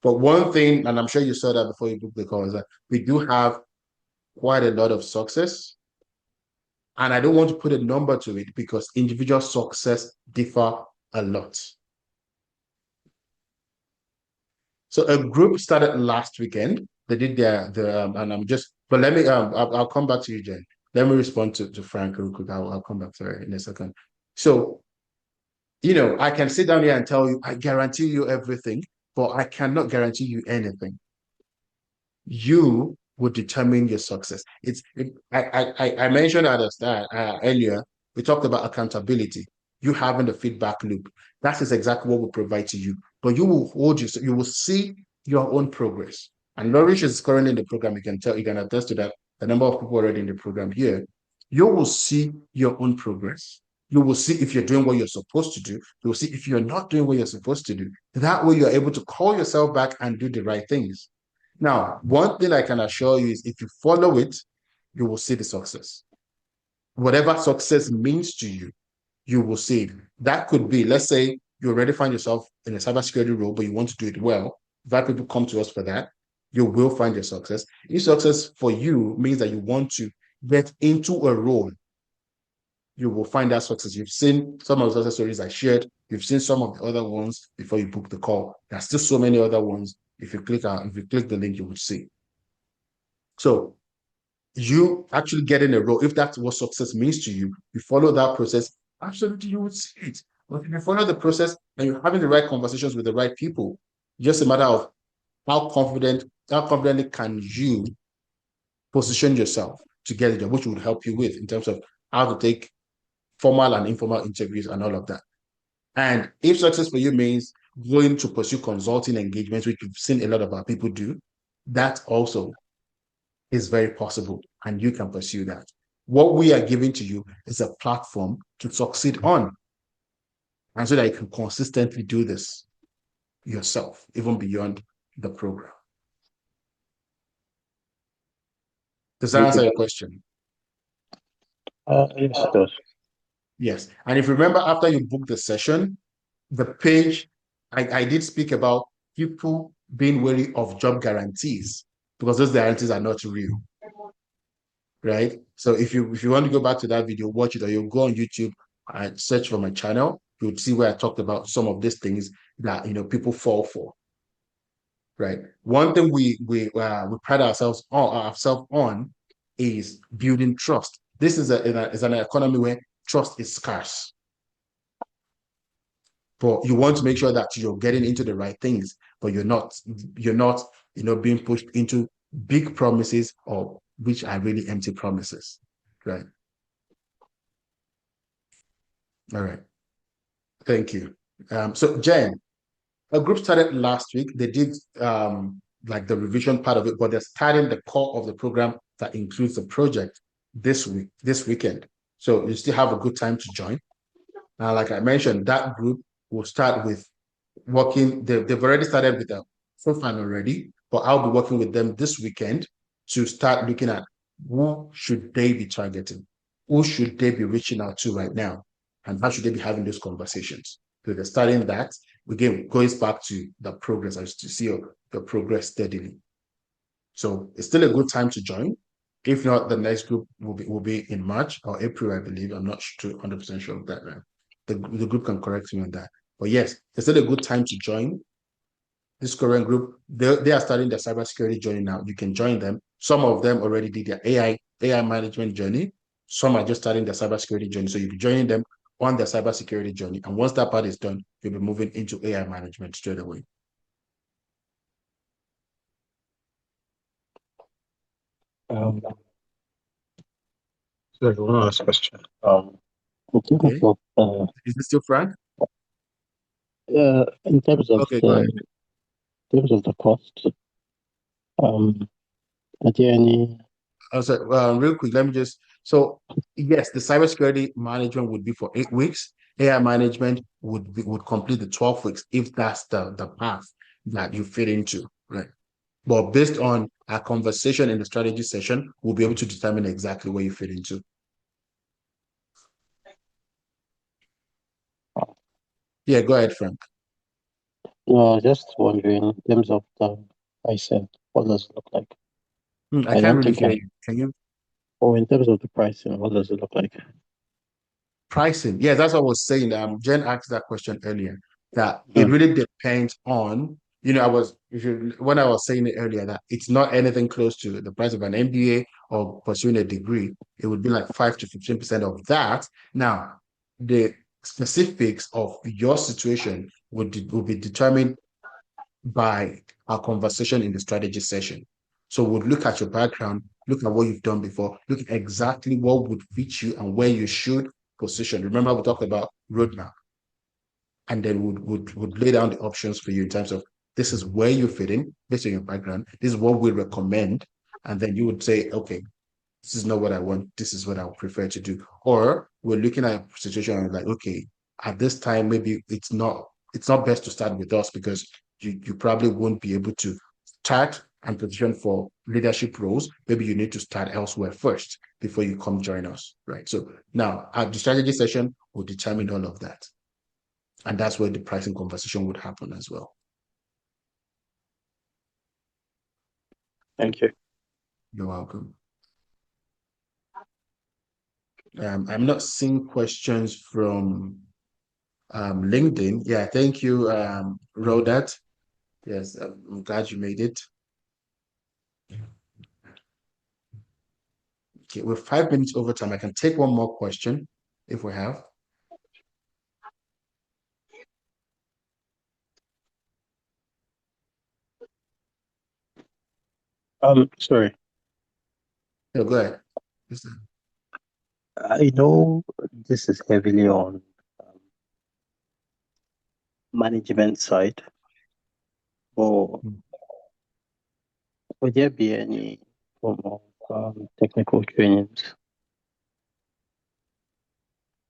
But one thing, and I'm sure you saw that before you booked the call, is that we do have quite a lot of success. And I don't want to put a number to it because individual success differ a lot. So a group started last weekend. They did and I'm just, but let me, I'll come back to you, Jen. Let me respond to Frank real quick. I'll come back to her in a second. So, I can sit down here and tell you, I guarantee you everything, but I cannot guarantee you anything. You would determine your success. I mentioned at the start earlier, we talked about accountability, you having the feedback loop. That is exactly what we provide to you. But you will see your own progress. And Nourish is currently in the program. You can attest to that. The number of people already in the program here, you will see your own progress. You will see if you're doing what you're supposed to do. You will see if you're not doing what you're supposed to do. That way, you're able to call yourself back and do the right things. Now, one thing I can assure you is if you follow it, you will see the success. Whatever success means to you, you will see it. That could be, let's say you already find yourself in a cybersecurity role, but you want to do it well. That people come to us for that. You will find your success. If success for you means that you want to get into a role, you will find that success. You've seen some of the success stories I shared. You've seen some of the other ones before you book the call. There's still so many other ones. If you click the link, you will see. So you actually get in a role, if that's what success means to you, you follow that process, absolutely you would see it. But if you follow the process and you're having the right conversations with the right people, just a matter of how confidently can you position yourself to get a job, which would help you with in terms of how to take formal and informal interviews and all of that. And if success for you means going to pursue consulting engagements, which we've seen a lot of our people do, that also is very possible and you can pursue that. What we are giving to you is a platform to succeed on. And so that you can consistently do this yourself, even beyond the program. Does that answer your question? Yes, it does. Yes. And if you remember, after you book the session, the page, I did speak about people being wary of job guarantees because those guarantees are not real, right? So if you want to go back to that video, watch it, or you go on YouTube and search for my channel, you'll see where I talked about some of these things that people fall for, right? One thing we pride ourselves on is building trust. This is an economy where trust is scarce. But you want to make sure that you're getting into the right things, but you're not being pushed into big promises or which are really empty promises. Right. All right. Thank you. So Jen, a group started last week. They did like the revision part of it, but they're starting the core of the program that includes the project this weekend. So you still have a good time to join. Now, like I mentioned, that group will start with working. They've already started with a profile already, but I'll be working with them this weekend to start looking at who should they be targeting, who should they be reaching out to right now, and how should they be having those conversations. So they're starting that. Again, goes back to the progress. I used to see your progress steadily. So it's still a good time to join. If not, the next group will be in March or April, I believe. I'm not 100% sure of that now. The group can correct me on that. But yes, it's still a good time to join this current group. They are starting their cybersecurity journey now. You can join them. Some of them already did their AI management journey. Some are just starting their cybersecurity journey. So you'll be joining them on their cybersecurity journey. And once that part is done, you'll be moving into AI management straight away. There's one last question. In terms Okay. of Is this still Frank? in terms of Okay, go ahead. the cost, are there any? So, real quick, let me just. So, yes, the cybersecurity management would be for 8 weeks. AI management would complete the 12 weeks if that's the path that you fit into, right? But based on our conversation in the strategy session, we'll be able to determine exactly where you fit into. Yeah, go ahead, Frank. No, just wondering in terms of the pricing, what does it look like? I I can't don't really think hear I. you. Can you? Oh, in terms of the pricing, what does it look like? Pricing. Yes, that's what I was saying. Jen asked that question earlier, that it Mm. really depends on, when I was saying it earlier, that it's not anything close to the price of an MBA or pursuing a degree. It would be like 5 to 15% of that. Now, the specifics of your situation would be determined by our conversation in the strategy session. So we'll look at your background, look at what you've done before, look at exactly what would fit you and where you should position. Remember, we talked about roadmap, and then would lay down the options for you in terms of this is where you fit in based on your background. This is what we recommend, and then you would say, okay, this is not what I want. This is what I would prefer to do. Or we're looking at a situation and like, okay, at this time, maybe it's not best to start with us because you probably won't be able to start and position for leadership roles. Maybe you need to start elsewhere first before you come join us, right? So now at the strategy session, we'll determine all of that. And that's where the pricing conversation would happen as well. Thank you. You're welcome. I'm not seeing questions from LinkedIn. Yeah, thank you, Rodat. Yes, I'm glad you made it. Okay, we're 5 minutes over time. I can take one more question if we have. Sorry. No, go ahead. I know this is heavily on um, management side, but Mm. would there be any form of technical trainings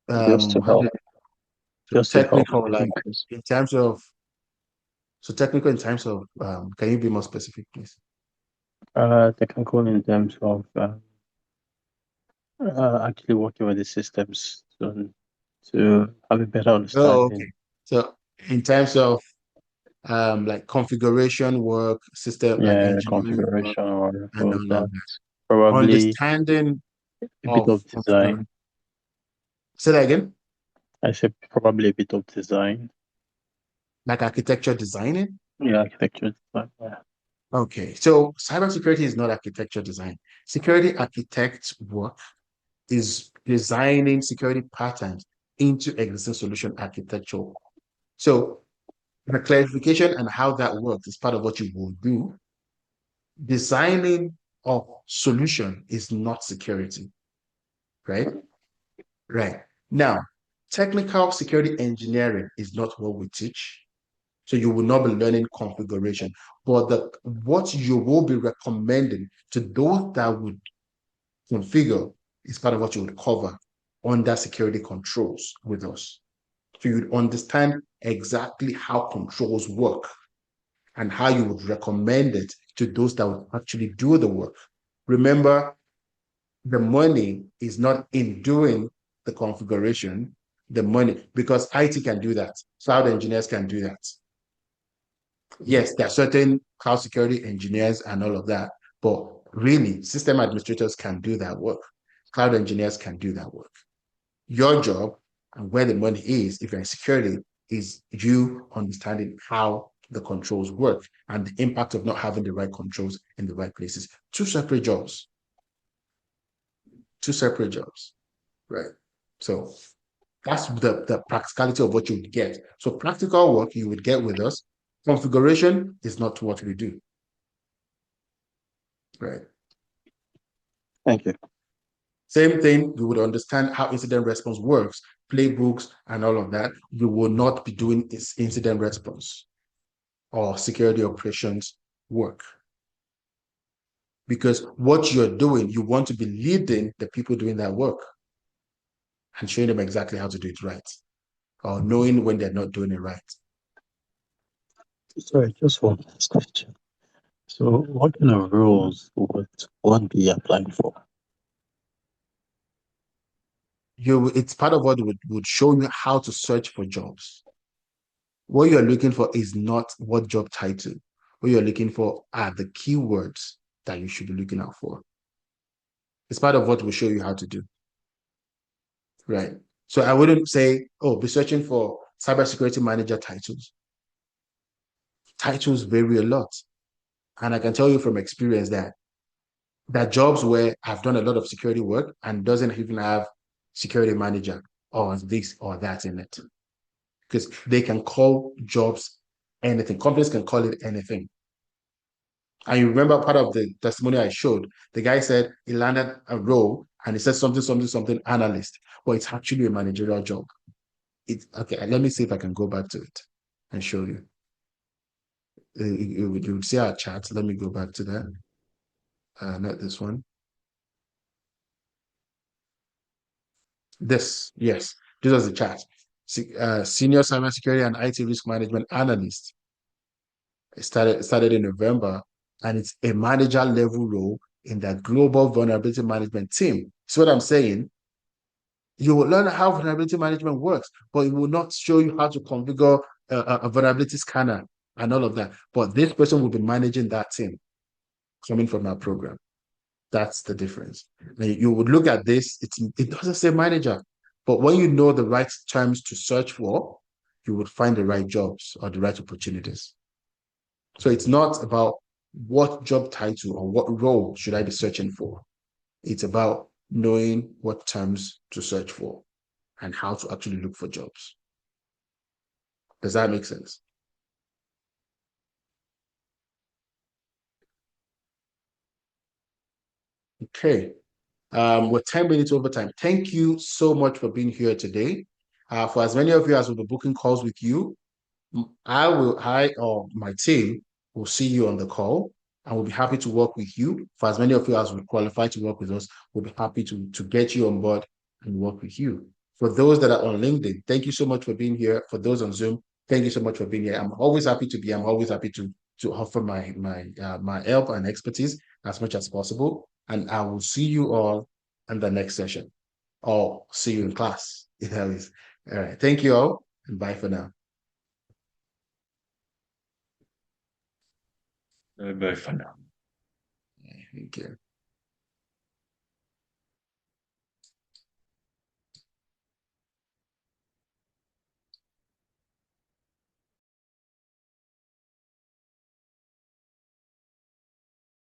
just to How help, do technical, like increase in terms of, so technical in terms of, can you be more specific, please? technical in terms of actually working with the systems to have a better Oh, okay. understanding. So in terms of like configuration work, system, like Yeah, engineering work, configuration or and all of all of that. that. Probably Understanding a bit of of design. say that again, I said probably a bit of design. like architecture designing. Yeah, architecture design. Yeah. Okay, so cybersecurity is not architecture design. Security architect work is designing security patterns into existing solution architecture. So the clarification and how that works is part of what you will do. Designing of solution is not security, right? Right. Now, technical security engineering is not what we teach. So you will not be learning configuration. But what you will be recommending to those that would configure is part of what you would cover under security controls with us. So you would understand exactly how controls work and how you would recommend it to those that would actually do the work. Remember, the money is not in doing the configuration, the money, because IT can do that. Cloud engineers can do that. Yes, there are certain cloud security engineers and all of that, but really, system administrators can do that work. Cloud engineers can do that work. Your job and where the money is, if you're in security, is you understanding how the controls work and the impact of not having the right controls in the right places. Two separate jobs. Two separate jobs. Right. So that's the practicality of what you would get. So practical work you would get with us. Configuration is not what we do. Right. Thank you. Same thing, we would understand how incident response works, playbooks and all of that. We will not be doing this incident response or security operations work. Because what you're doing, you want to be leading the people doing that work and showing them exactly how to do it right or knowing when they're not doing it right. Sorry, just one last question. So, what kind of roles would one be applying for? It's part of what would show you how to search for jobs. What you're looking for is not what job title. What you're looking for are the keywords that you should be looking out for. It's part of what will show you how to do. Right. So I wouldn't say, oh, be searching for cybersecurity manager titles. Titles vary a lot. And I can tell you from experience that jobs where I've done a lot of security work and doesn't even have security manager or this or that in it. Because they can call jobs anything. Companies can call it anything. And you remember part of the testimony I showed, the guy said he landed a role and he said something analyst, but it's actually a managerial job. Okay, let me see if I can go back to it and show you. You would see our chat. Let me go back to that. Not this one. This, yes, this was the chat. Senior cybersecurity and IT risk management analyst. It started in November, and it's a manager level role in the global vulnerability management team. See what I'm saying? You will learn how vulnerability management works, but it will not show you how to configure a vulnerability scanner and all of that. But this person will be managing that team coming from our program. That's the difference. Now, you would look at this, it doesn't say manager, but when you know the right terms to search for, you would find the right jobs or the right opportunities. So it's not about what job title or what role should I be searching for. It's about knowing what terms to search for and how to actually look for jobs. Does that make sense? Okay. We're 10 minutes over time. Thank you so much for being here today. For as many of you as will be booking calls with you, I or my team will see you on the call and we'll be happy to work with you. For as many of you as will qualify to work with us, we'll be happy to get you on board and work with you. For those that are on LinkedIn, thank you so much for being here. For those on Zoom, thank you so much for being here. I'm always happy to be. I'm always happy to offer my help and expertise as much as possible. And I will see you all in the next session, or see you in class. All right. Thank you all, and bye for now. Bye for now. Thank you.